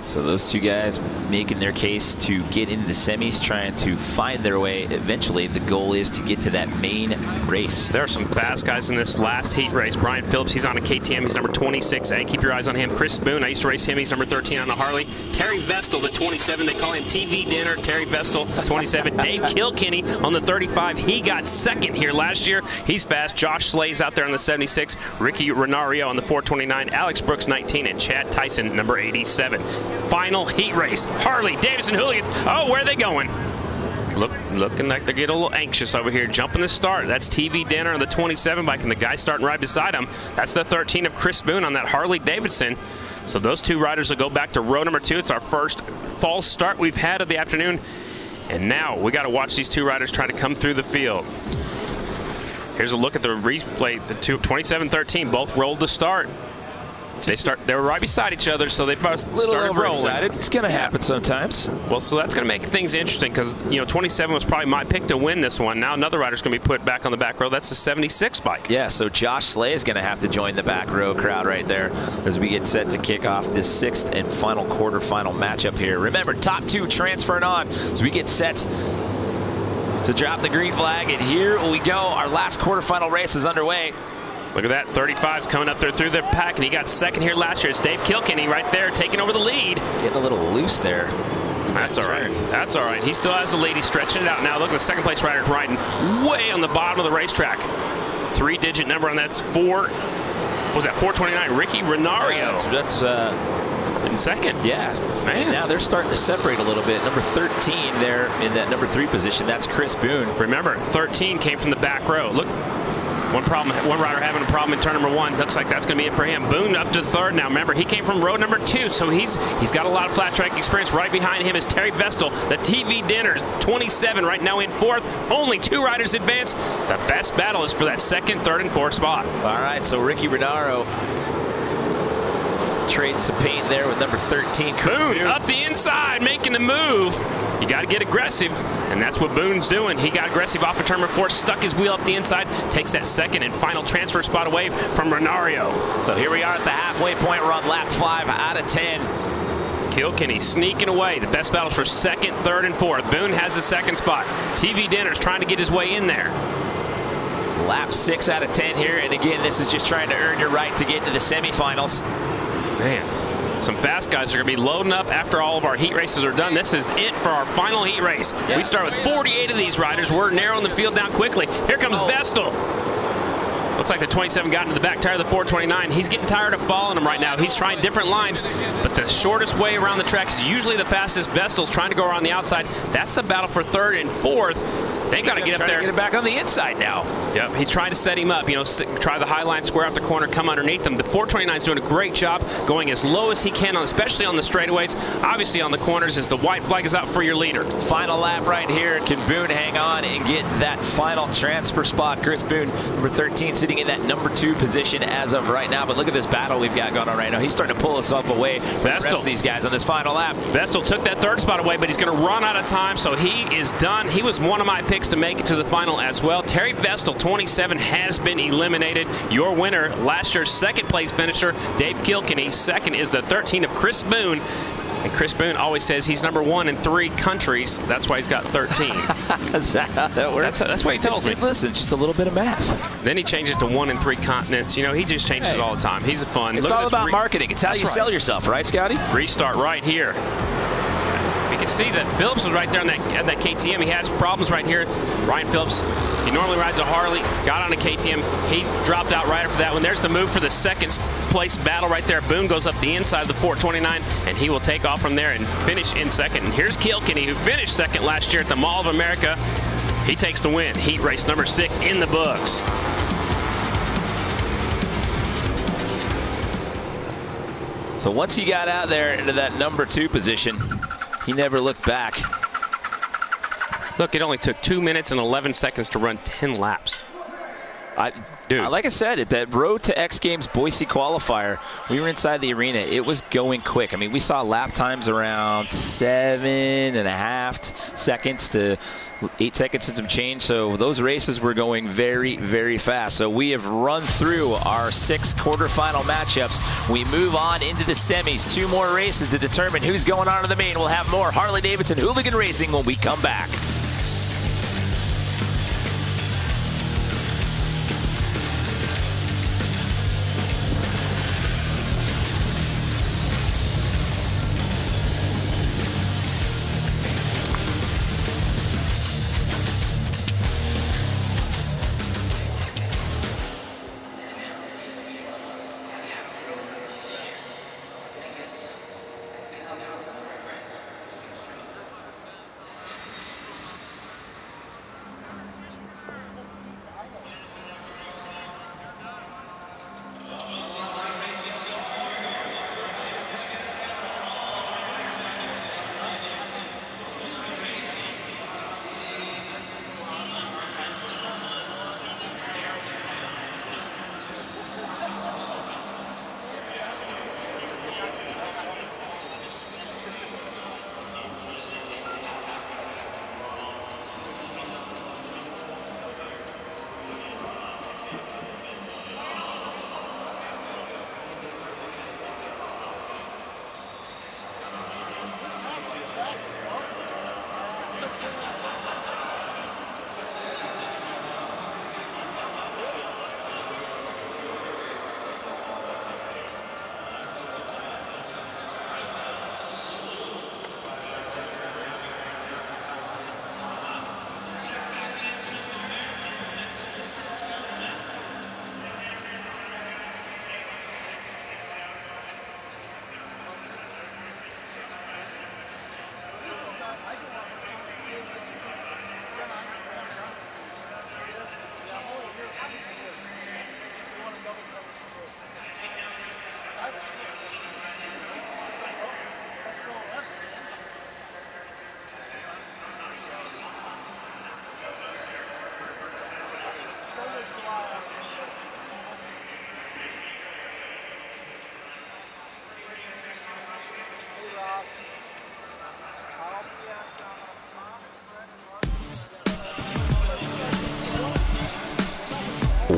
So those two guys making their case to get into the semis, trying to find their way. Eventually, the goal is to get to that main race. There are some fast guys in this last heat race. Brian Phillips, he's on a KTM. He's number 26A. Keep your eyes on him. Chris Boone, I used to race him. He's number 13 on the Harley. Terry Vestal, the 27. They call him TV Dinner. Terry Vestal, 27. Dave Kilkenny on the 35. He got 2nd here last year. He's fast. Josh Slay's out there on the 76. Ricky Renario on the 429. Alex Brooks, 19. And Chad Tyson, number 87. Final heat race. Harley-Davidson Hooligans. Oh, where are they going? Looking like they're getting a little anxious over here. Jumping the start. That's TV Dinner on the 27 bike, and the guy starting right beside him. That's the 13 of Chris Boone on that Harley-Davidson. So those two riders will go back to row number 2. It's our first false start we've had of the afternoon. And now we got to watch these two riders try to come through the field. Here's a look at the replay. The 27-13 both rolled to start. They were right beside each other, so they both started rolling. It's going to happen sometimes. Well, so that's going to make things interesting because, 27 was probably my pick to win this one. Now another rider's going to be put back on the back row. That's a 76 bike. Yeah, so Josh Slay is going to have to join the back row crowd right there as we get set to kick off this 6th and final quarterfinal matchup here. Remember, top 2 transferring on as we get set to drop the green flag. And here we go. Our last quarterfinal race is underway. Look at that, 35's coming up there through the pack, and he got 2nd here last year. It's Dave Kilkenny right there taking over the lead. Getting a little loose there. That's all right. That's all right. He still has the lead. He's stretching it out now. Look at the 2nd place rider's riding way on the bottom of the racetrack. 3-digit number on that's 4. was that 429? Ricky Renario. Yeah, that's in second. Yeah. Man. Now they're starting to separate a little bit. Number 13 there in that number 3 position. That's Chris Boone. Remember, 13 came from the back row. Look, one rider having a problem in turn number 1. Looks like that's going to be it for him. Boone up to 3rd now. Remember, he came from row number 2, so he's got a lot of flat track experience. Right behind him is Terry Vestal, the TV Dinners, 27 right now in 4th. Only 2 riders advance. The best battle is for that 2nd, 3rd, and 4th spot. All right, so Ricky Renaro trading some paint there with number 13. Boone up the inside, making the move. You got to get aggressive, and that's what Boone's doing. He got aggressive off of turn number 4, stuck his wheel up the inside, takes that 2nd and final transfer spot away from Renario. So here we are at the halfway point. We're on lap 5 out of 10. Kilkenny sneaking away. The best battles for 2nd, 3rd, and 4th. Boone has the 2nd spot. TV Dinners trying to get his way in there. Lap 6 out of 10 here, and again, this is just trying to earn your right to get into the semifinals. Man, some fast guys are going to be loading up after all of our heat races are done. This is it for our final heat race. Yeah. We start with 48 of these riders. We're narrowing the field down quickly. Here comes Vestal. Looks like the 27 got into the back tire of the 429. He's getting tired of following him right now. He's trying different lines, but the shortest way around the track is usually the fastest. Vestal's trying to go around the outside. That's the battle for 3rd and 4th. They've got to get up there. Get it back on the inside now. Yep, he's trying to set him up. You know, try the high line, square out the corner, come underneath him. The 429 is doing a great job going as low as he can, especially on the straightaways. Obviously on the corners as the white flag is out for your leader. Final lap right here. Can Boone hang on and get that final transfer spot? Chris Boone, number 13, sitting in that number 2 position as of right now. But look at this battle we've got going on right now. He's starting to pull himself away from the rest of these guys on this final lap. Vestal took that 3rd spot away, but he's going to run out of time, so he is done. He was one of my picks to make it to the final as well. Terry Vestal, 27, has been eliminated. Your winner, last year's 2nd place finisher, Dave Kilkenny. 2nd is the 13 of Chris Boone. And Chris Boone always says he's number 1 in 3 countries. That's why he's got 13. Is that how that works? That's what he tells me. Listen, just a little bit of math. Then he changes to 1 in 3 continents. You know, he just changes it all the time. He's a fun. It's all about marketing. It's how you sell yourself, right, Scotty? Restart right here. You can see that Phillips was right there on that KTM. He has problems right here. Ryan Phillips, he normally rides a Harley, got on a KTM. He dropped out right after that one. There's the move for the 2nd place battle right there. Boone goes up the inside of the 429, and he will take off from there and finish in 2nd. And here's Kilkenny, who finished 2nd last year at the Mall of America. He takes the win. Heat race number 6 in the books. So once he got out there into that number 2 position, he never looked back. Look, it only took 2 minutes and 11 seconds to run 10 laps. Like I said, at that Road to X Games Boise qualifier, we were inside the arena. It was going quick. I mean, we saw lap times around 7.5 seconds to 8 seconds and some change. So those races were going very, very fast. So we have run through our 6 quarterfinal matchups. We move on into the semis. 2 more races to determine who's going on to the main. We'll have more Harley-Davidson Hooligan Racing when we come back.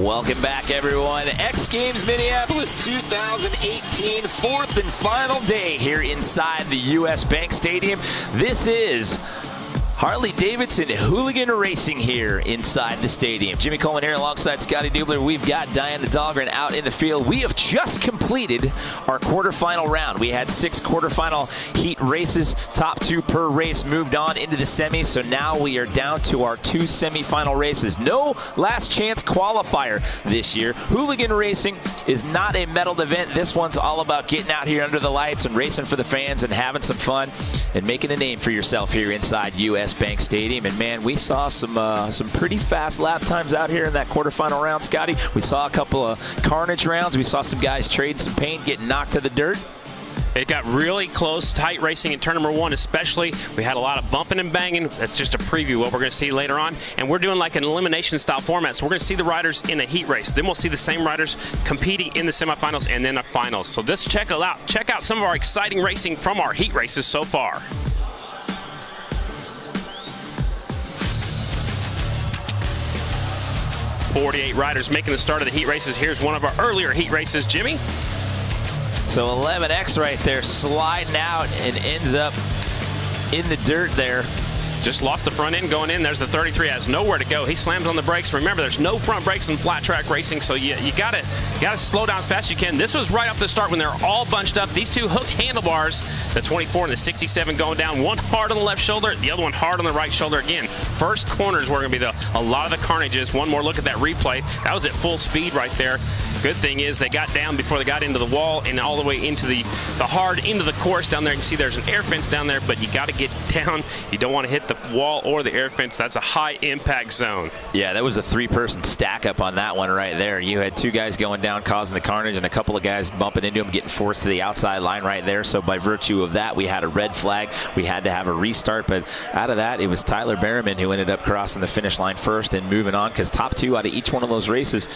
Welcome back, everyone. X Games Minneapolis 2018, fourth and final day here inside the U.S. Bank Stadium. This is Harley-Davidson Hooligan Racing here inside the stadium. Jimmy Coleman here alongside Scotty Dubler. We've got Diana Dahlgren out in the field. We have just completed our quarterfinal round. We had 6 quarterfinal heat races. Top 2 per race moved on into the semis. So now we are down to our 2 semifinal races. No last chance qualifier this year. Hooligan Racing is not a medaled event. This one's all about getting out here under the lights and racing for the fans and having some fun and making a name for yourself here inside U.S. Bank Stadium. And man, we saw some pretty fast lap times out here in that quarterfinal round, Scotty. We saw a couple of carnage rounds. We saw some guys trade some paint, getting knocked to the dirt. It got really close, tight racing in turn number 1 especially. We had a lot of bumping and banging. That's just a preview of what we're going to see later on. And we're doing like an elimination style format. So we're going to see the riders in a heat race. Then we'll see the same riders competing in the semifinals and then the finals. So just check it out. Check out some of our exciting racing from our heat races so far. .48 riders making the start of the heat races. Here's one of our earlier heat races, Jimmy. So 11X right there sliding out and ends up in the dirt there. Just lost the front end going in. There's the 33, has nowhere to go. He slams on the brakes. Remember, there's no front brakes in flat track racing, so you gotta slow down as fast as you can. This was right off the start when they're all bunched up. These two hooked handlebars, the 24 and the 67 going down. One hard on the left shoulder, the other one hard on the right shoulder again. First corners were going to be a lot of the carnages. One more look at that replay. That was at full speed right there. Good thing is they got down before they got into the wall and all the way into the hard into the course down there. You can see there's an air fence down there, but you got to get down. You don't want to hit the wall or the air fence. That's a high impact zone. Yeah, that was a 3-person stack up on that one right there. You had 2 guys going down causing the carnage and a couple of guys bumping into him, getting forced to the outside line right there. So by virtue of that, we had a red flag. We had to have a restart, but out of that, it was Tyler Berriman who ended up crossing the finish line first and moving on, because top 2 out of each one of those races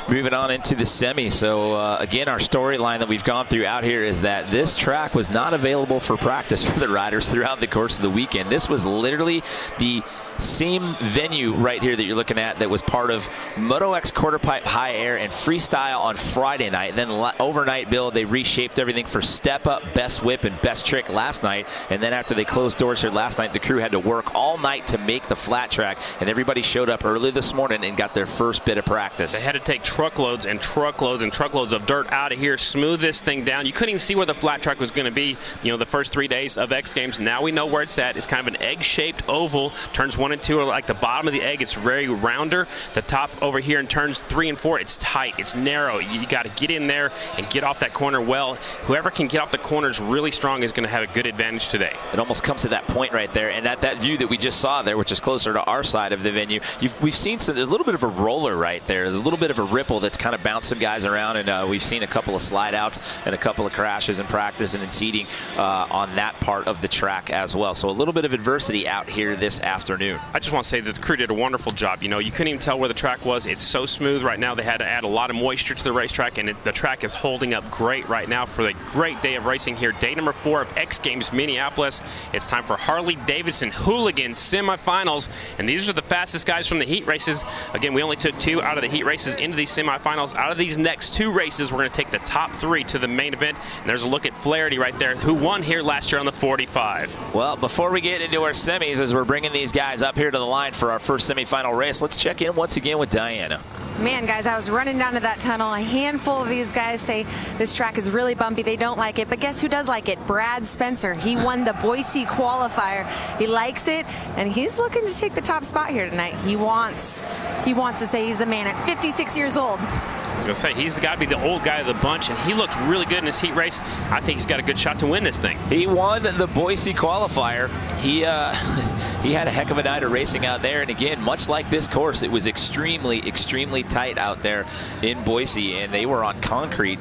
moving on into the semi. So again, our storyline that we've gone through out here is that this track was not available for practice for the riders throughout the course of the weekend. This was literally the same venue right here that you're looking at that was part of Moto X Quarter Pipe High Air and Freestyle on Friday night. Then overnight build, they reshaped everything for Step Up, Best Whip, and Best Trick last night. And then after they closed doors here last night, the crew had to work all night to make the flat track, and everybody showed up early this morning and got their first bit of practice. They had to take truckloads and truckloads and truckloads of dirt out of here, smooth this thing down. You couldn't even see where the flat track was going to be, you know, the first 3 days of X Games. Now we know where it's at. It's kind of an egg-shaped oval. Turns 1 and 2 are like the bottom of the egg. It's very rounder. The top over here in turns 3 and 4, it's tight. It's narrow. You got to get in there and get off that corner well. Whoever can get off the corners really strong is going to have a good advantage today. It almost comes to that point right there, and at that view that we just saw there, which is closer to our side of the venue, we've seen a little bit of a roller right there. There's a little bit of a ripple that's kind of bouncing guys around, and we've seen a couple of slide outs and a couple of crashes in practice and in seating on that part of the track as well. So a little bit of adversity out here this afternoon. I just want to say that the crew did a wonderful job. You know, you couldn't even tell where the track was. It's so smooth right now. They had to add a lot of moisture to the racetrack, and the track is holding up great right now for the great day of racing here. Day number 4 of X Games Minneapolis. It's time for Harley-Davidson Hooligan semifinals, and these are the fastest guys from the heat races. Again, we only took 2 out of the heat races into these semifinals. Out of these next 2 races, we're going to take the top 3 to the main event, and there's a look at Flaherty right there, who won here last year on the 45. Well, before we get into our semis, as we're bringing these guys up here to the line for our first semifinal race, let's check in once again with Diana. Man, guys, I was running down to that tunnel. A handful of these guys say this track is really bumpy. They don't like it. But guess who does like it? Brad Spencer. He won the Boise qualifier. He likes it, and he's looking to take the top spot here tonight. He wants to say he's the man at 56 years old. I was going to say, he's got to be the old guy of the bunch, and he looked really good in his heat race. I think he's got a good shot to win this thing. He won the Boise qualifier. He had a heck of a night of racing out there, and again, much like this course, it was extremely, extremely tight out there in Boise, and they were on concrete.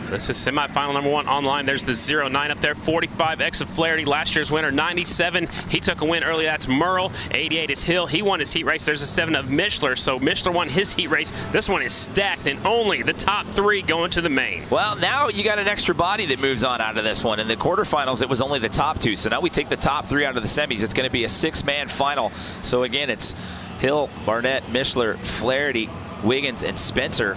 This is semifinal number 1 online. There's the 09 up there. 45X of Flaherty, last year's winner. 97, he took a win early. That's Merle. 88 is Hill. He won his heat race. There's a 7 of Mishler. So Mishler won his heat race. This one is stacked, and only the top 3 going to the main. Well, now you got an extra body that moves on out of this one. In the quarterfinals, it was only the top 2. So now we take the top 3 out of the semis. It's going to be a 6-man final. So again, it's Hill, Barnett, Mishler, Flaherty, Wiggins, and Spencer.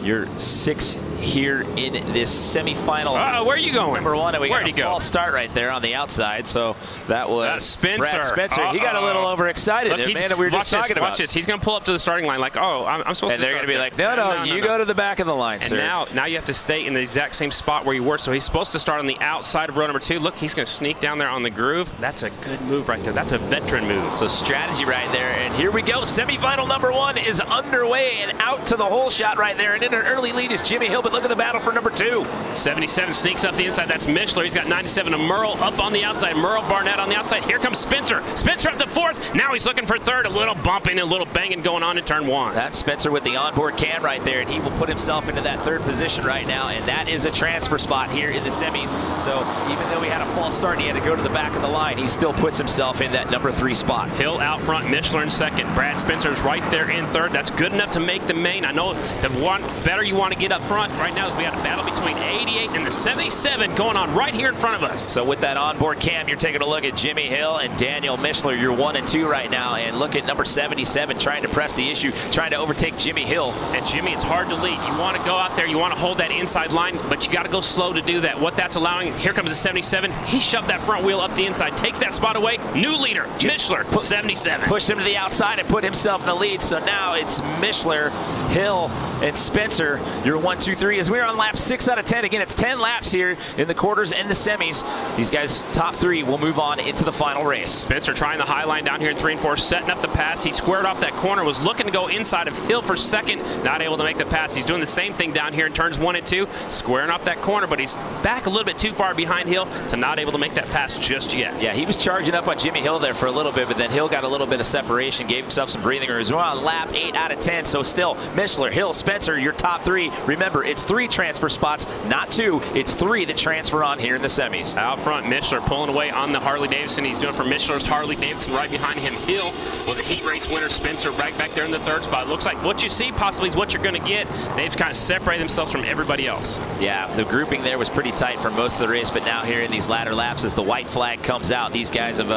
Your 6 here in this semifinal. Where are you going? Number 1, and we got a false start right there on the outside. So that was Spencer. Brad Spencer. He got a little overexcited. Look, Man, we were just talking about. Watch this. He's going to pull up to the starting line like, I'm supposed to. And they're going to be like, no, you go to the back of the line, sir. And now you have to stay in the exact same spot where you were. So he's supposed to start on the outside of row number 2. Look, he's going to sneak down there on the groove. That's a good move right there. That's a veteran move. So strategy right there. And here we go. Semifinal number 1 is underway, and out to the hole shot right there. And in an early lead is Jimmy Hill, but look at the battle for number 2. 77 sneaks up the inside. That's Mishler. He's got 97 to Merle up on the outside. Merle Barnett on the outside. Here comes Spencer. Spencer up to 4th. Now he's looking for 3rd. A little bumping, a little banging going on in turn 1. That's Spencer with the onboard cam right there, and he will put himself into that 3rd position right now, and that is a transfer spot here in the semis. So even though he had a false start and he had to go to the back of the line, he still puts himself in that number 3 spot. Hill out front, Mishler in 2nd. Brad Spencer's right there in 3rd. That's good enough to make the main. I know the one better you want to get up front right now is we have a battle between 88 and the 77 going on right here in front of us. So with that onboard cam, you're taking a look at Jimmy Hill and Daniel Mishler. You're 1 and 2 right now, and look at number 77 trying to press the issue, trying to overtake Jimmy Hill. And Jimmy, it's hard to lead. You want to go out there, you want to hold that inside line, but you got to go slow to do that. What that's allowing, here comes the 77. He shoved that front wheel up the inside, takes that spot away. New leader, Mishler, 77. Pushed him to the outside and put himself in the lead. So now it's Mishler, Hill, and Spencer. You're 1, 2, 3 as we're on lap 6 out of 10. Again, it's 10 laps here in the quarters and the semis. These guys, top 3, will move on into the final race. Spencer trying the high line down here in 3 and 4, setting up the pass. He squared off that corner, was looking to go inside of Hill for 2nd, not able to make the pass. He's doing the same thing down here in turns 1 and 2, squaring off that corner, but he's back a little bit too far behind Hill to not able to make that pass just yet. Yeah, he was charging up on Jimmy Hill there for a little bit, but then Hill got a little bit of separation, gave himself some breathing room. We're on lap 8 out of 10, so still Mishler, Hill, Spencer, your top 3. Remember, it's 3 transfer spots, not 2. It's 3 that transfer on here in the semis. Out front, Mishler pulling away on the Harley-Davidson. He's doing for Mishler's Harley-Davidson. Right behind him, Hill was a heat race winner. Spencer right back there in the 3rd spot. Looks like what you see possibly is what you're going to get. They've kind of separated themselves from everybody else. Yeah, the grouping there was pretty tight for most of the race, but now here in these latter laps as the white flag comes out, these guys have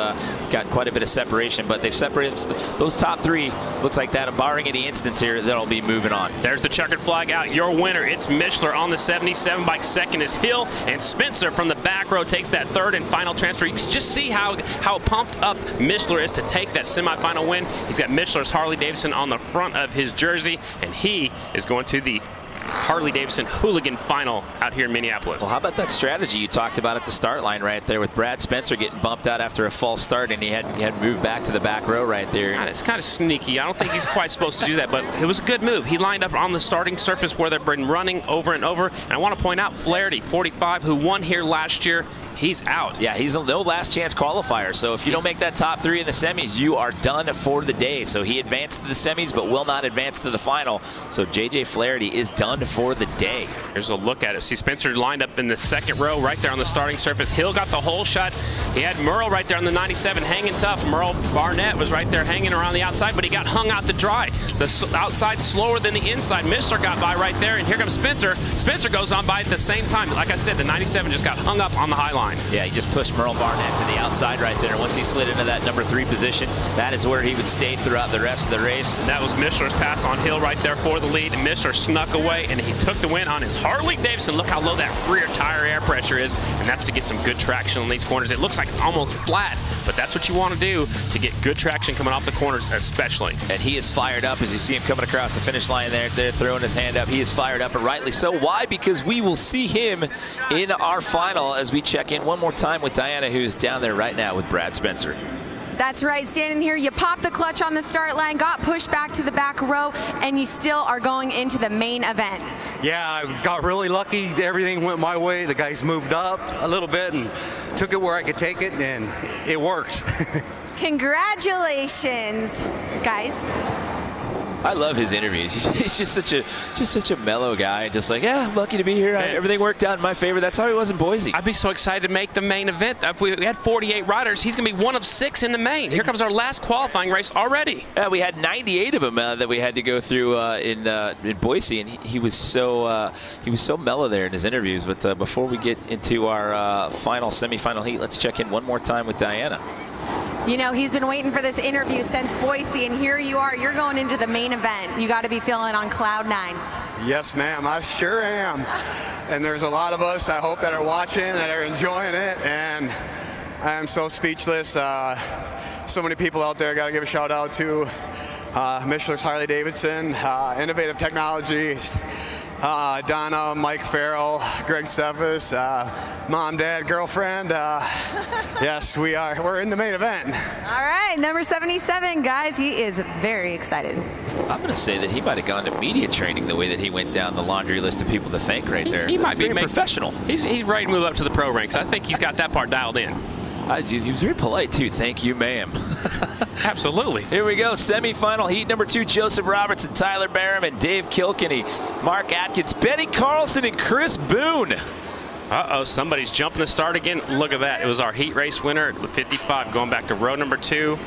got quite a bit of separation, but they've separated those top 3. Looks like that, barring any instance here, that'll be moving on. There's the checkered flag out. Your winner, it's Mishler on the 77 bike. 2nd is Hill, and Spencer from the back row takes that 3rd and final transfer. You can just see how pumped up Mishler is to take that semifinal win. He's got Mishler's Harley-Davidson on the front of his jersey, and he is going to the Harley-Davidson Hooligan final out here in Minneapolis. Well, how about that strategy you talked about at the start line right there with Brad Spencer getting bumped out after a false start, and he had moved back to the back row right there. It's kind of sneaky. I don't think he's quite supposed to do that, but it was a good move. He lined up on the starting surface where they've been running over and over. And I want to point out Flaherty, 45, who won here last year. He's out. Yeah, he's a no last chance qualifier. So if you don't make that top 3 in the semis, you are done for the day. So he advanced to the semis, but will not advance to the final. So J.J. Flaherty is done for the day. Here's a look at it. See Spencer lined up in the 2nd row right there on the starting surface. Hill got the whole shot. He had Merle right there on the 97 hanging tough. Merle Barnett was right there hanging around the outside, but he got hung out to dry. The outside slower than the inside. Mishler got by right there, and here comes Spencer. Spencer goes on by at the same time. Like I said, the 97 just got hung up on the high line. Yeah, he just pushed Merle Barnett to the outside right there. Once he slid into that number 3 position, that is where he would stay throughout the rest of the race. And that was Mishler's pass on Hill right there for the lead. And Mishler snuck away, and he took the win on his Harley-Davidson. Look how low that rear tire air pressure is, and that's to get some good traction on these corners. It looks like it's almost flat, but that's what you want to do to get good traction coming off the corners especially. And he is fired up as you see him coming across the finish line there. They're throwing his hand up. He is fired up, and rightly so. Why? Because we will see him in our final as we check in one more time with Diana, who's down there right now with Brad Spencer. That's right, standing here, you pop the clutch on the start line, got pushed back to the back row, and you still are going into the main event. Yeah, I got really lucky. Everything went my way. The guys moved up a little bit and took it where I could take it, and it worked. Congratulations, guys. I love his interviews. He's just such a mellow guy. Just like, yeah, I'm lucky to be here. Everything worked out in my favor. That's how he was in Boise. I'd be so excited to make the main event. If we had 48 riders, he's going to be one of 6 in the main. Here comes our last qualifying race already. Yeah, we had 98 of them that we had to go through in Boise, and he was so mellow there in his interviews. But before we get into our final semifinal heat, let's check in one more time with Diana. You know, he's been waiting for this interview since Boise, and here you are. You're going into the main event. You got to be feeling on cloud 9. Yes, ma'am, I sure am. And there's a lot of us, I hope, that are watching, that are enjoying it, and I am so speechless. So many people out there. Got to give a shout out to Michelin's Harley-Davidson, Innovative Technologies, Donna, Mike Farrell, Greg Steffes, mom, dad, girlfriend. Yes, we're in the main event. All right, number 77, guys. He is very excited. I'm going to say that he might have gone to media training the way that he went down the laundry list of people to thank right there. He might be professional. He's ready to move up to the pro ranks. I think he's got that part dialed in. He was very polite, too. Thank you, ma'am. Absolutely. Here we go. Semifinal heat number 2. Joseph Robertson, Tyler Barham, Dave Kilkenny, Mark Atkins, Benny Carlson, and Chris Boone. Uh-oh, somebody's jumping the start again. Look at that. It was our heat race winner, the 55, going back to row number 2.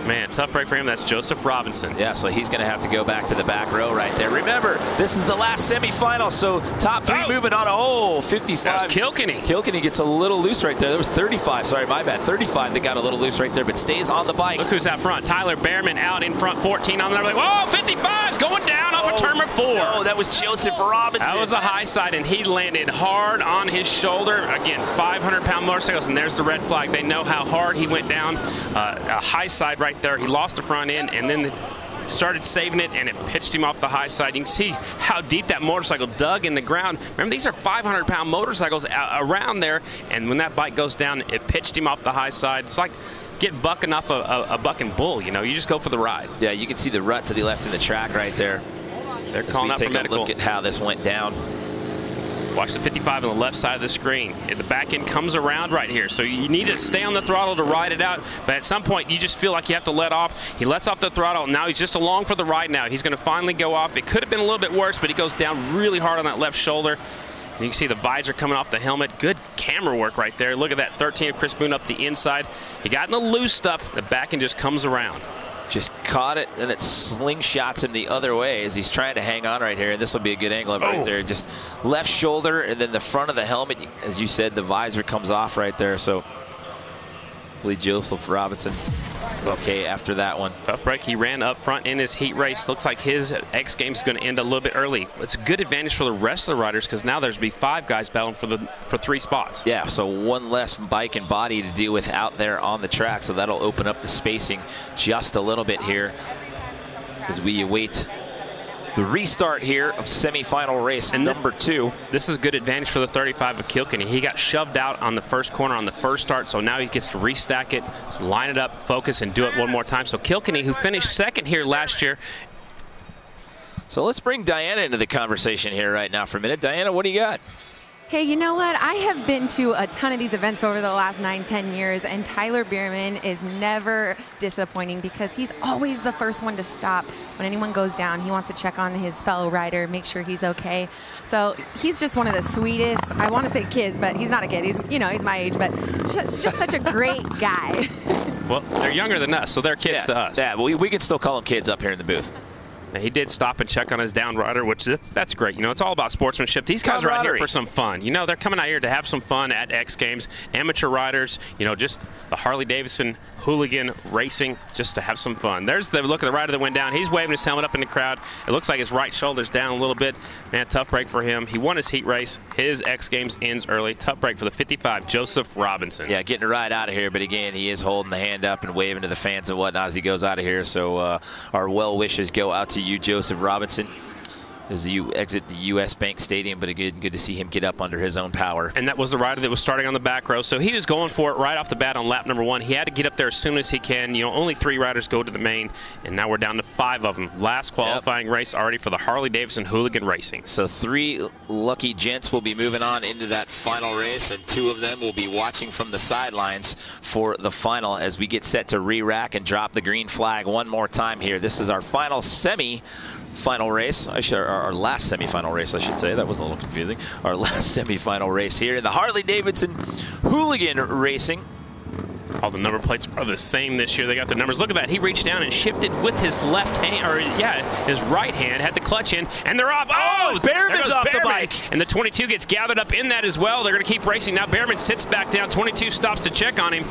Man, tough break for him. That's Joseph Robinson. Yeah, so he's going to have to go back to the back row right there. Remember, this is the last semifinal, so top 3 moving on. Oh, 55. That was Kilkenny. Kilkenny gets a little loose right there. That was 35. Sorry, my bad. 35 that got a little loose right there, but stays on the bike. Look who's out front. Tyler Behrman out in front, 14 on there. Like, whoa, 55's going down off of turn 4. No, that was Joseph Robinson. That was a high side, and he landed hard on his shoulder. Again, 500-pound motorcycles, and there's the red flag. They know how hard he went down. A high side right there. He lost the front end, and then started saving it, and it pitched him off the high side. You can see how deep that motorcycle dug in the ground. Remember, these are 500-pound motorcycles around there, and when that bike goes down, it pitched him off the high side. It's like getting bucking off a bucking bull. You know, you just go for the ride. Yeah, you can see the ruts that he left in the track right there. They're calling out for medical. Look at how this went down. Watch the 55 on the left side of the screen. The back end comes around right here, so you need to stay on the throttle to ride it out, but at some point you just feel like you have to let off. He lets off the throttle, and now he's just along for the ride now. He's going to finally go off. It could have been a little bit worse, but he goes down really hard on that left shoulder. And you can see the visor coming off the helmet. Good camera work right there. Look at that 13 of Chris Boone up the inside. He got in the loose stuff. The back end just comes around. Just caught it, and it slingshots him the other way as he's trying to hang on right here. And this will be a good angle right there. Just left shoulder, and then the front of the helmet, as you said, the visor comes off right there. So hopefully Joseph Robinson is okay after that one. Tough break. He ran up front in his heat race. Looks like his X Games is going to end a little bit early. It's a good advantage for the rest of the riders because now there's going to be 5 guys battling for 3 spots. Yeah, so one less bike and body to deal with out there on the track. So that'll open up the spacing just a little bit here as we await the restart here of semifinal race number 2. This is a good advantage for the 35 of Kilkenny. He got shoved out on the first corner on the first start, so now he gets to restack it, line it up, focus, and do it one more time. So Kilkenny, who finished second here last year. So let's bring Diana into the conversation here right now for a minute. Diana, what do you got? Hey, you know what? I have been to a ton of these events over the last 9-10 years, and Tyler Behrman is never disappointing because he's always the first one to stop. When anyone goes down, he wants to check on his fellow rider, make sure he's okay. So he's just one of the sweetest, I want to say kids, but he's not a kid. He's, you know, he's my age, but just such a great guy. Well, they're younger than us, so they're kids to us. Yeah, well, we can still call them kids up here in the booth. And he did stop and check on his down rider, which that's great. You know, it's all about sportsmanship. These guys are out here for some fun. You know, they're coming out here to have some fun at X Games. Amateur riders, you know, just the Harley-Davidson Hooligan racing, just to have some fun. There's the look of the rider that went down. He's waving his helmet up in the crowd. It looks like his right shoulder's down a little bit. Man, tough break for him. He won his heat race. His X Games ends early. Tough break for the 55, Joseph Robinson. Yeah, getting a ride out of here, but again, he is holding the hand up and waving to the fans and whatnot as he goes out of here. So our well wishes go out to you, Joseph Robinson, as you exit the U.S. Bank Stadium, but again, good to see him get up under his own power. And that was the rider that was starting on the back row, so he was going for it right off the bat on lap number 1. He had to get up there as soon as he can. You know, only 3 riders go to the main, and now we're down to 5 of them. Last qualifying race already for the Harley-Davidson Hooligan Racing. So 3 lucky gents will be moving on into that final race, and 2 of them will be watching from the sidelines for the final as we get set to re-rack and drop the green flag one more time here. This is our final semi-final race, our last semifinal race, I should say. That was a little confusing. Our last semifinal race here in the Harley-Davidson Hooligan Racing. All the number plates are the same this year. They got the numbers. Look at that. He reached down and shifted with his left hand, or his right hand, had the clutch in, and they're off. Oh, Behrman's off the bike. And the 22 gets gathered up in that as well. They're going to keep racing. Now Behrman sits back down. 22 stops to check on him.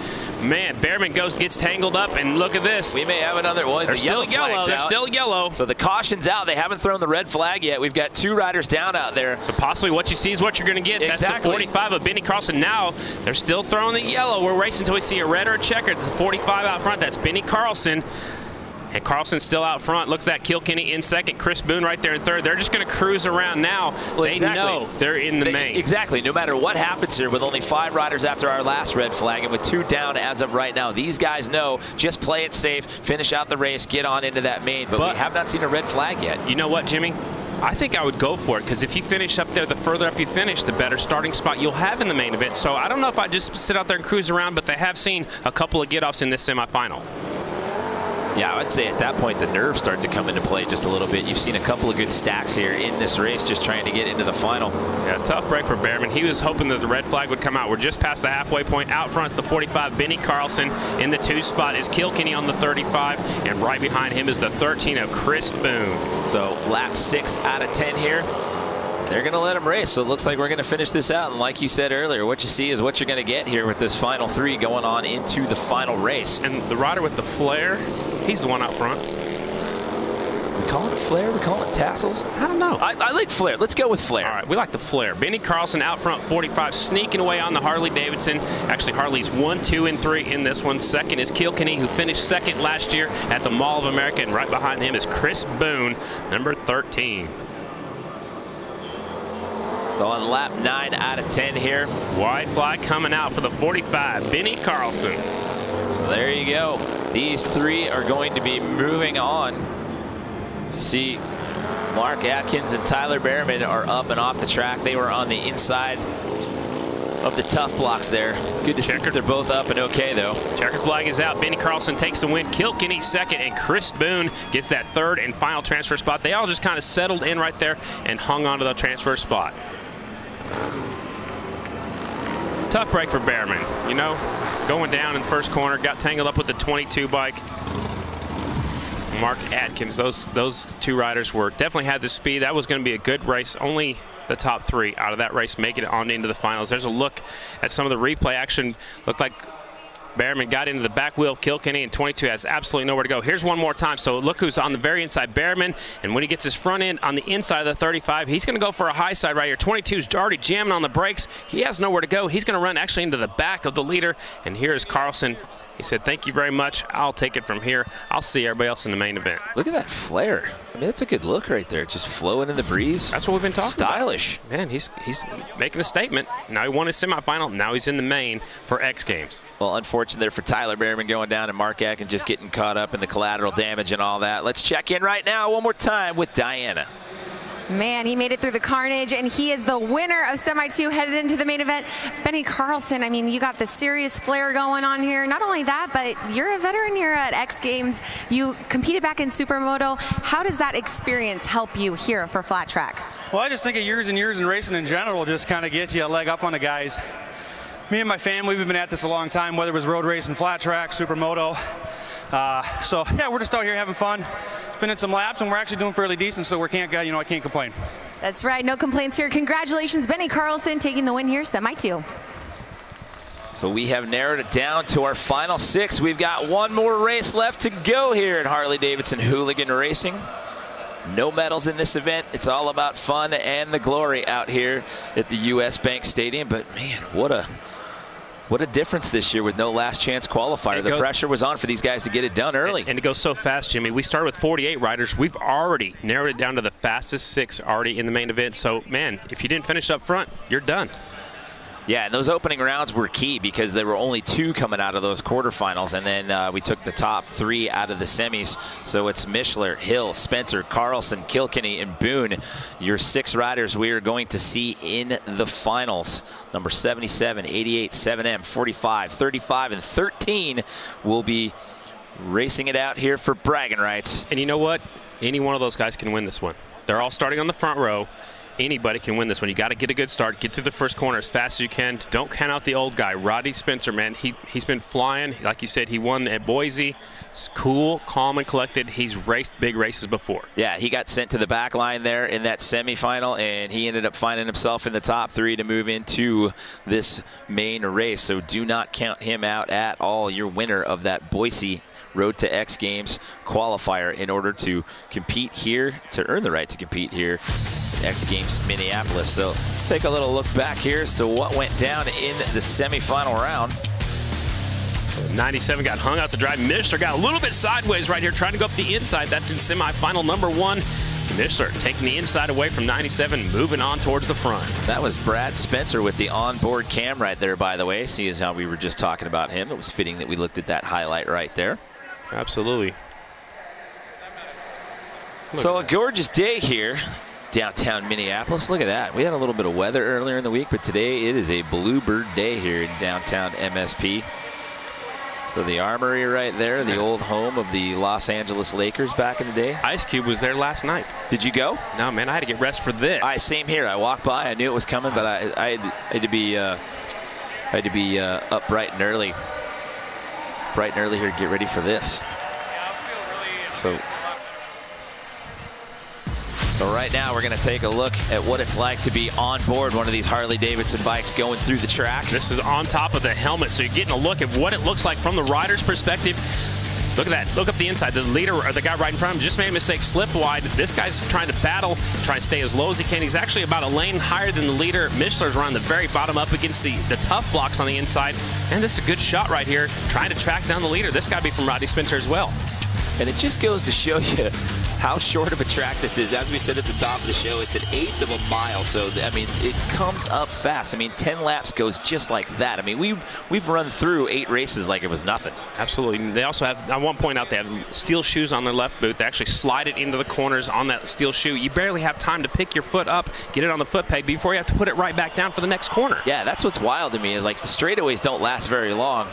Man, Behrman gets tangled up, and look at this. We may have another one. They're still yellow. They're still yellow. So the caution's out. They haven't thrown the red flag yet. We've got 2 riders down out there. So possibly what you see is what you're going to get. Exactly. That's the 45 of Benny Carlson. Now they're still throwing the yellow. We're racing until we see a red or a checkered. The 45 out front. That's Benny Carlson. And Carlson's still out front. Looks at Kilkenny in second. Chris Boone right there in third. They're just going to cruise around now. Well, they know they're in the main. Exactly. No matter what happens here, with only 5 riders after our last red flag and with 2 down as of right now, these guys know just play it safe, finish out the race, get on into that main. But we have not seen a red flag yet. You know what, Jimmy? I think I would go for it, because if you finish up there, the further up you finish, the better starting spot you'll have in the main event. So I don't know if I just sit out there and cruise around, but they have seen a couple of get-offs in this semifinal. Yeah, I'd say at that point the nerves start to come into play just a little bit. You've seen a couple of good stacks here in this race just trying to get into the final. Yeah, tough break for Behrman. He was hoping that the red flag would come out. We're just past the halfway point. Out front's the 45, Benny Carlson. In the 2 spot is Kilkenny on the 35, and right behind him is the 13 of Chris Boone. So lap 6 out of 10 here. They're going to let him race, so it looks like we're going to finish this out. And like you said earlier, what you see is what you're going to get here with this final 3 going on into the final race. And the rider with the flare, he's the one out front. We call it flare? We call it tassels? I don't know. I like flare. Let's go with flare. All right, we like the flare. Benny Carlson out front, 45, sneaking away on the Harley-Davidson. Actually, Harley's 1, 2, and 3 in this one. Second is Kilkenny, who finished second last year at the Mall of America. And right behind him is Chris Boone, number 13. So on lap 9 out of 10 here. White flag coming out for the 45, Benny Carlson. So there you go. These 3 are going to be moving on. See, Mark Atkins and Tyler Behrman are up and off the track. They were on the inside of the tough blocks there. Good to see they're both up and okay, though. Checkered flag is out. Benny Carlson takes the win. Kilkenny second, and Chris Boone gets that 3rd and final transfer spot. They all just kind of settled in right there and hung on to the transfer spot. Tough break for Behrman, you know, going down in the first corner, got tangled up with the 22 bike. Mark Atkins, those 2 riders definitely had the speed. That was going to be a good race. Only the top 3 out of that race make it on into the finals. There's a look at some of the replay action. Looked like Behrman got into the back wheel of Kilkenny, and 22 has absolutely nowhere to go. Here's one more time. So look who's on the very inside, Behrman, and when he gets his front end on the inside of the 35, he's going to go for a high side right here. 22's already jamming on the brakes. He has nowhere to go. He's going to run actually into the back of the leader, and here's Carlson. He said, "Thank you very much. I'll take it from here. I'll see everybody else in the main event." Look at that flare. I mean, that's a good look right there. Just flowing in the breeze. That's what we've been talking about. Stylish. Man, he's making a statement. Now he won his semifinal. Now he's in the main for X Games. Well, unfortunate there for Tyler Behrman going down and Mark Atkins just getting caught up in the collateral damage and all that. Let's check in right now one more time with Diana. Man, he made it through the carnage, and he is the winner of Semi-2 headed into the main event. Benny Carlson, I mean, you got the serious flair going on here. Not only that, but you're a veteran here at X Games. You competed back in Supermoto. How does that experience help you here for flat track? Well, I just think years and years in racing in general just kind of gets you a leg up on the guys. Me and my family, we've been at this a long time, whether it was road racing, flat track, Supermoto. So, yeah, we're just out here having fun. Spinning some laps, and we're actually doing fairly decent, so I can't complain. That's right, no complaints here. Congratulations, Benny Carlson, taking the win here, Semi-2. So we have narrowed it down to our final 6. We've got one more race left to go here at Harley-Davidson Hooligan Racing. No medals in this event. It's all about fun and the glory out here at the U.S. Bank Stadium. But, man, what a difference this year with no last chance qualifier. The pressure was on for these guys to get it done early. And it goes so fast, Jimmy. We started with 48 riders. We've already narrowed it down to the fastest 6 already in the main event. So, man, if you didn't finish up front, you're done. Yeah, and those opening rounds were key because there were only 2 coming out of those quarterfinals, and then we took the top 3 out of the semis. So it's Mishler, Hill, Spencer, Carlson, Kilkenny, and Boone, your 6 riders we are going to see in the finals. Number 77, 88, 7M, 45, 35, and 13 will be racing it out here for bragging rights. And you know what? Any one of those guys can win this one. They're all starting on the front row. anybody can win this one. You got to get a good start, get to the first corner as fast as you can. Don't count out the old guy, Roddy Spencer, man. He's been flying. Like you said, he won at Boise. He's cool, calm, and collected. He's raced big races before. Yeah, he got sent to the back line there in that semifinal, and he ended up finding himself in the top 3 to move into this main race. So do not count him out at all. Your winner of that Boise Road to X Games qualifier in order to compete here, to earn the right to compete here in X Games Minneapolis. So let's take a little look back here as to what went down in the semifinal round. 97 got hung out to dry. Mishler got a little bit sideways right here, trying to go up the inside. That's in semifinal number 1. Mishler taking the inside away from 97, moving on towards the front. That was Brad Spencer with the onboard cam right there, by the way. See as how we were just talking about him. It was fitting that we looked at that highlight right there. Absolutely. So a gorgeous day here downtown Minneapolis. Look at that. We had a little bit of weather earlier in the week, but today it is a bluebird day here in downtown MSP. So the Armory right there, the old home of the Los Angeles Lakers back in the day. Ice Cube was there last night. Did you go? No, man, I had to get rest for this. Same here. I walked by. I knew it was coming, but I had to be up bright and early here to get ready for this. So right now we're going to take a look at what it's like to be on board one of these Harley-Davidson bikes going through the track. This is on top of the helmet, so you're getting a look at what it looks like from the rider's perspective. Look at that. Look up the inside. The leader, or the guy right in front of him, just made a mistake, slipped wide. This guy's trying to battle, trying to stay as low as he can. He's actually about a lane higher than the leader. Mishler's around the very bottom up against the tough blocks on the inside. And this is a good shot right here, trying to track down the leader. This got to be from Roddy Spencer as well. And it just goes to show you how short of a track this is. As we said at the top of the show, it's 1/8 of a mile. So, I mean, it comes up fast. I mean, 10 laps goes just like that. I mean, we've run through 8 races like it was nothing. Absolutely. They also have, I want to point out, they have steel shoes on their left boot. They actually slide it into the corners on that steel shoe. You barely have time to pick your foot up, get it on the foot peg before you have to put it right back down for the next corner. Yeah, that's what's wild to me is like the straightaways don't last very long.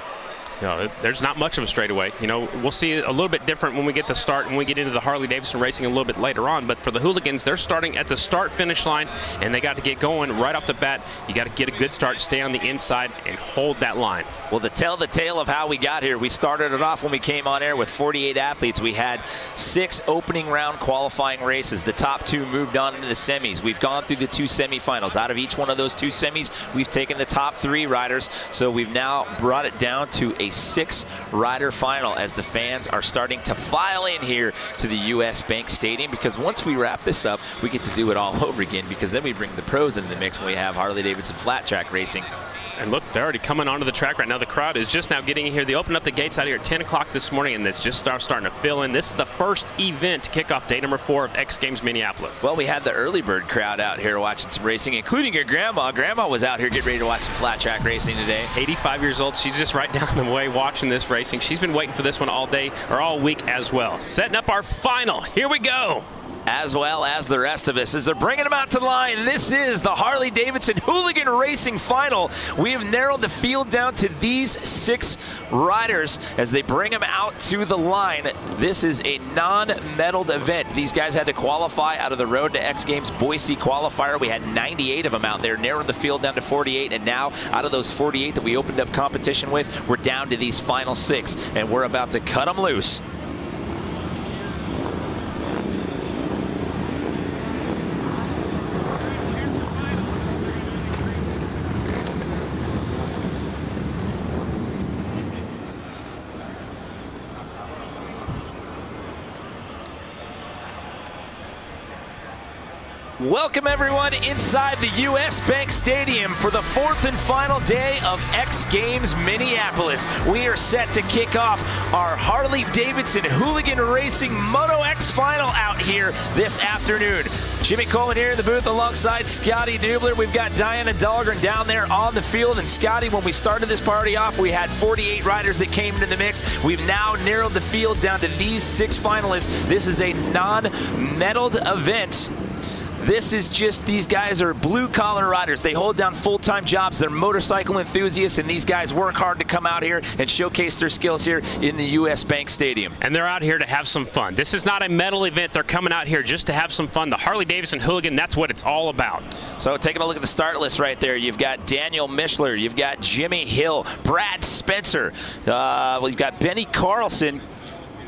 No, there's not much of a straightaway. You know, we'll see it a little bit different when we get to start and we get into the Harley-Davidson racing a little bit later on. But for the Hooligans, they're starting at the start-finish line, and they got to get going right off the bat. You got to get a good start, stay on the inside, and hold that line. Well, to tell the tale of how we got here, we started it off when we came on air with 48 athletes. We had 6 opening round qualifying races. The top 2 moved on into the semis. We've gone through the 2 semifinals. Out of each one of those 2 semis, we've taken the top 3 riders. So we've now brought it down to a 6-rider final as the fans are starting to file in here to the U.S. Bank Stadium, because once we wrap this up, we get to do it all over again, because then we bring the pros into the mix when we have Harley-Davidson flat track racing. And look, they're already coming onto the track right now. The crowd is just now getting in here. They opened up the gates out here at 10 o'clock this morning, and it's just starting to fill in. This is the first event to kick off day number 4 of X Games Minneapolis. Well, we had the early bird crowd out here watching some racing, including your grandma. Grandma was out here getting ready to watch some flat track racing today. 85 years old. She's just right down the way watching this racing. She's been waiting for this one all day, or all week as well. Setting up our final. Here we go. As well as the rest of us as they're bringing them out to the line. This is the Harley-Davidson Hooligan Racing Final. We have narrowed the field down to these 6 riders as they bring them out to the line. This is a non-medaled event. These guys had to qualify out of the Road to X Games Boise qualifier. We had 98 of them out there, narrowed the field down to 48, and now out of those 48 that we opened up competition with, we're down to these final 6, and we're about to cut them loose. Welcome everyone inside the U.S. Bank Stadium for the 4th and final day of X Games Minneapolis. We are set to kick off our Harley-Davidson Hooligan Racing Moto X Final out here this afternoon. Jimmy Coleman here in the booth alongside Scotty Dubler. We've got Diana Dahlgren down there on the field. And Scotty, when we started this party off, we had 48 riders that came into the mix. We've now narrowed the field down to these 6 finalists. This is a non-medaled event. This is just, these guys are blue-collar riders. They hold down full-time jobs. They're motorcycle enthusiasts, and these guys work hard to come out here and showcase their skills here in the U.S. Bank Stadium. And they're out here to have some fun. This is not a medal event. They're coming out here just to have some fun. The Harley-Davidson Hooligan, that's what it's all about. So taking a look at the start list right there, you've got Daniel Mishler, you've got Jimmy Hill, Brad Spencer, you've got Benny Carlson,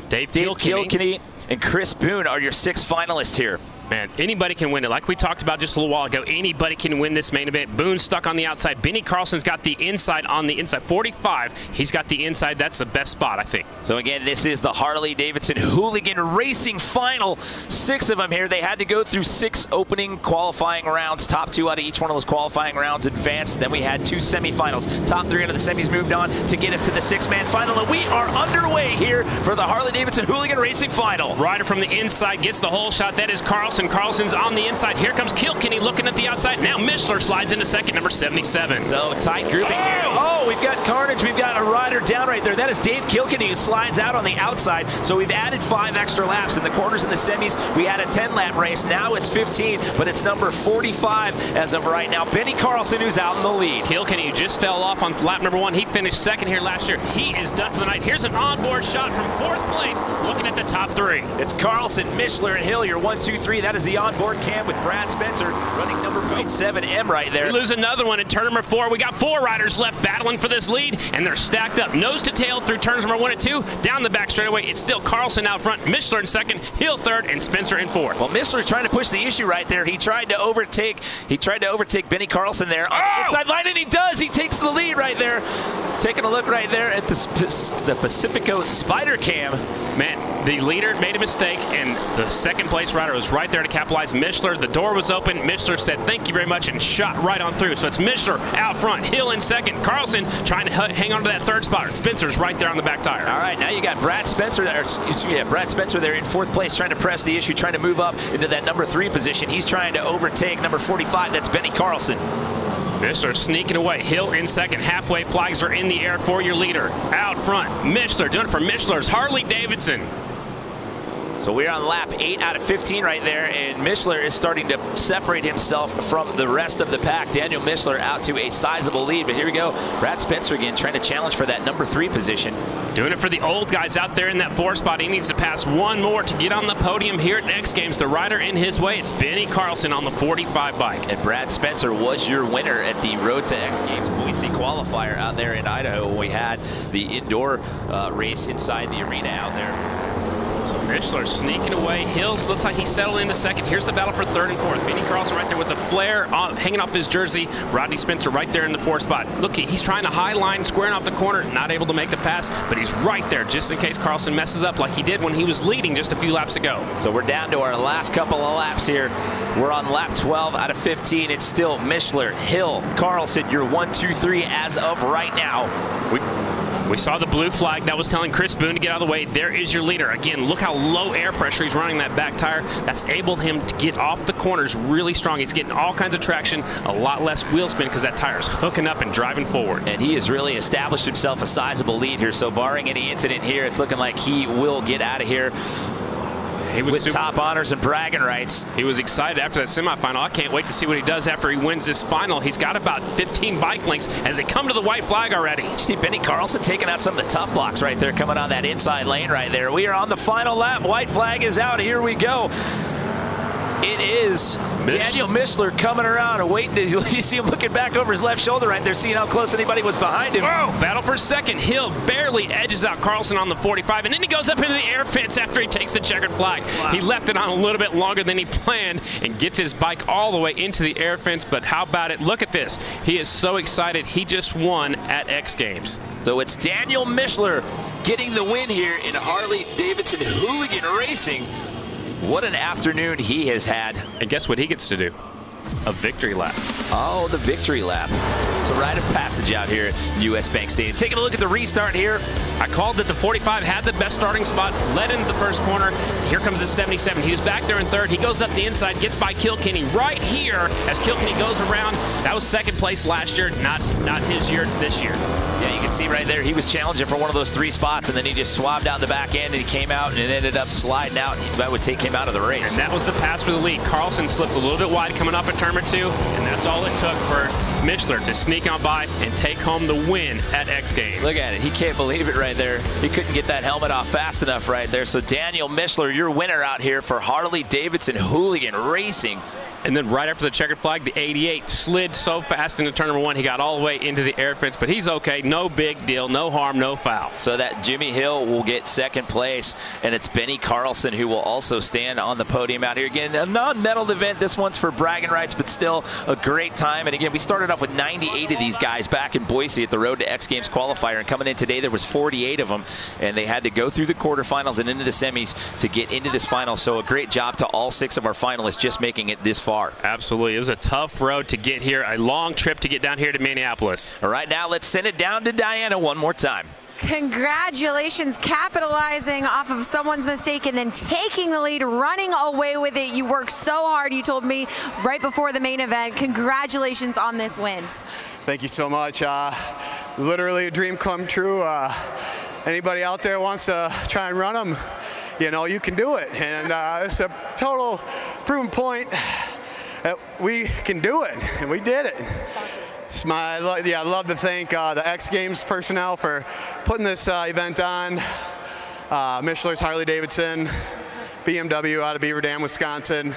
Dave Kilkenny, and Chris Boone are your 6 finalists here. Man, anybody can win it. Like we talked about just a little while ago, anybody can win this main event. Boone's stuck on the outside. Benny Carlson's got the inside on the inside. 45, he's got the inside. That's the best spot, I think. So again, this is the Harley-Davidson Hooligan Racing Final. 6 of them here. They had to go through 6 opening qualifying rounds. Top 2 out of each one of those qualifying rounds advanced. Then we had 2 semifinals. Top 3 out of the semis moved on to get us to the 6-man final. And we are underway here for the Harley-Davidson Hooligan Racing Final. Rider from the inside gets the hole shot. That is Carlson. Carlson's on the inside. Here comes Kilkenny looking at the outside. Now Mishler slides into second, number 77. So tight grouping here. Oh, we've got carnage. We've got a rider down right there. That is Dave Kilkenny, who slides out on the outside. So we've added 5 extra laps. In the quarters and the semis, we had a 10-lap race. Now it's 15, but it's number 45 as of right now. Benny Carlson, who's out in the lead. Kilkenny, who just fell off on lap number 1. He finished second here last year. He is done for the night. Here's an onboard shot from 4th place, looking at the top 3. It's Carlson, Mishler, and Hill, your 1, 2, 3. That is the onboard cam with Brad Spencer running number 7M right there. We lose another one in turn number 4. We got 4 riders left battling for this lead, and they're stacked up nose to tail through turns number 1 and 2. Down the back straightaway, it's still Carlson out front, Mishler in second, Hill third, and Spencer in 4th. Well, Mishler's trying to push the issue right there. He tried to overtake Benny Carlson there on the inside line, and he does. He takes the lead right there. Taking a look right there at the Pacifico Spider Cam. Man, the leader made a mistake, and the second place rider was right there to capitalize. Mishler, the door was open. Mishler said, thank you very much, and shot right on through. So it's Mishler out front, Hill in second, Carlson trying to hang on to that 3rd spot. Spencer's right there on the back tire. All right, now you got Brad Spencer there, Brad Spencer there in 4th place, trying to press the issue, trying to move up into that number 3 position. He's trying to overtake number 45. That's Benny Carlson. Mishler sneaking away. Hill in second. Halfway flags are in the air for your leader. Out front, Mishler doing it for Mishler's Harley-Davidson. So we're on lap 8 out of 15 right there, and Mishler is starting to separate himself from the rest of the pack. Daniel Mishler out to a sizable lead, but here we go. Brad Spencer again trying to challenge for that number 3 position. Doing it for the old guys out there in that 4 spot. He needs to pass 1 more to get on the podium here at X Games. The rider in his way, it's Benny Carlson on the 45 bike. And Brad Spencer was your winner at the Road to X Games Boise qualifier out there in Idaho. We had the indoor race inside the arena out there. Mishler sneaking away. Hills looks like he settled into second. Here's the battle for 3rd and 4th. Benny Carlson right there with the flare hanging off his jersey. Rodney Spencer right there in the 4th spot. Look, he's trying to high line, squaring off the corner, not able to make the pass, but he's right there just in case Carlson messes up like he did when he was leading just a few laps ago. So we're down to our last couple of laps here. We're on lap 12 out of 15. It's still Mishler, Hill, Carlson, your 1, 2, 3 as of right now. We saw the blue flag that was telling Chris Boone to get out of the way. There is your leader. Again, look how low air pressure he's running that back tire. That's enabled him to get off the corners really strong. He's getting all kinds of traction, a lot less wheel spin because that tire's hooking up and driving forward. And he has really established himself a sizable lead here. So barring any incident here, it's looking like he will get out of here with top honors and bragging rights. He was excited after that semifinal. I can't wait to see what he does after he wins this final. He's got about 15 bike lengths as they come to the white flag already. You see Benny Carlson taking out some of the tough blocks right there, coming on that inside lane right there. We are on the final lap. White flag is out. Here we go. It is Daniel Mishler coming around and waiting. You see him looking back over his left shoulder right there, seeing how close anybody was behind him. Whoa, battle for second. Hill barely edges out Carlson on the 45, and then he goes up into the air fence after he takes the checkered flag. Wow. He left it on a little bit longer than he planned and gets his bike all the way into the air fence, but how about it? Look at this. He is so excited. He just won at X Games. So it's Daniel Mishler getting the win here in Harley-Davidson Hooligan Racing. What an afternoon he has had. And guess what he gets to do? A victory lap. Oh, the victory lap. It's a rite of passage out here at US Bank Stadium. Taking a look at the restart here. I called that the 45 had the best starting spot, led into the first corner. Here comes the 77. He was back there in third. He goes up the inside, gets by Kilkenny right here as Kilkenny goes around. That was second place last year, not his year this year. Yeah, you can see right there, he was challenging for one of those 3 spots, and then he just swabbed out the back end, and he came out, and it ended up sliding out. That would take him out of the race. And that was the pass for the lead. Carlson slipped a little bit wide coming up at turn number 2, and that's all it took for Michler to sneak on by and take home the win at X Games. Look at it. He can't believe it right there. He couldn't get that helmet off fast enough right there. So Daniel Michler, your winner out here for Harley-Davidson Hooligan Racing. And then right after the checkered flag, the 88 slid so fast into turn number 1, he got all the way into the air fence, but he's okay. No big deal, no harm, no foul. So that Jimmy Hill will get second place, and it's Benny Carlson who will also stand on the podium out here. Again, a non-medal event. This one's for bragging rights, but still a great time. And again, we started off with 98 of these guys back in Boise at the Road to X Games qualifier, and coming in today, there was 48 of them, and they had to go through the quarterfinals and into the semis to get into this final. So a great job to all 6 of our finalists just making it this far. Absolutely. It was a tough road to get here, a long trip to get down here to Minneapolis. All right, now let's send it down to Diana one more time. Congratulations, capitalizing off of someone's mistake and then taking the lead, running away with it. You worked so hard, you told me right before the main event. Congratulations on this win. Thank you so much. Literally a dream come true. Anybody out there wants to try and run them, you know, you can do it. And it's a total proven point that we can do it, and we did it. I'd love to thank the X Games personnel for putting this event on. Michler's Harley-Davidson, BMW out of Beaver Dam, Wisconsin.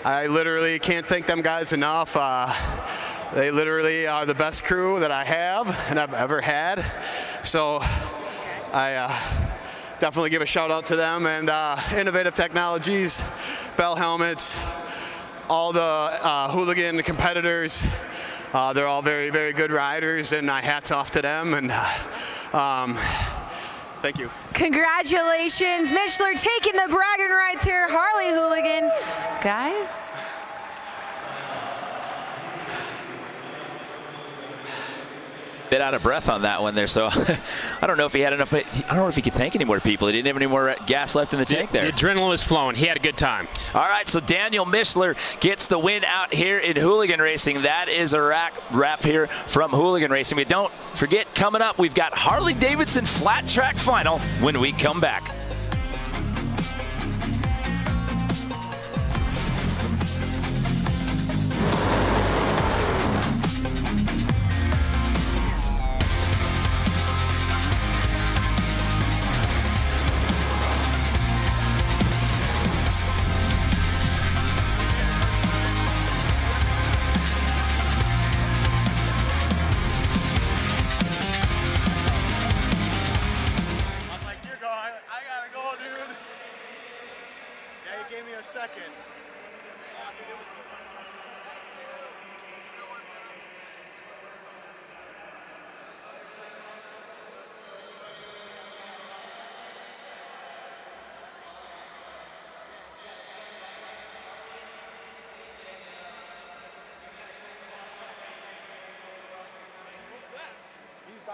I literally can't thank them guys enough. They literally are the best crew that I have and I've ever had. So I definitely give a shout out to them, and Innovative Technologies, Bell Helmets, all the hooligan competitors. They're all very, very good riders, and hats off to them. And thank you. Congratulations, Michler taking the bragging rights here, Harley Hooligan. Guys? Bit out of breath on that one there, so I don't know if he had enough. I don't know if he could thank any more people. He didn't have any more gas left in the tank there. The adrenaline was flowing. He had a good time. All right, so Daniel Michler gets the win out here in Hooligan Racing. That is a wrap here from Hooligan Racing. But don't forget, coming up, we've got Harley-Davidson Flat Track Final when we come back.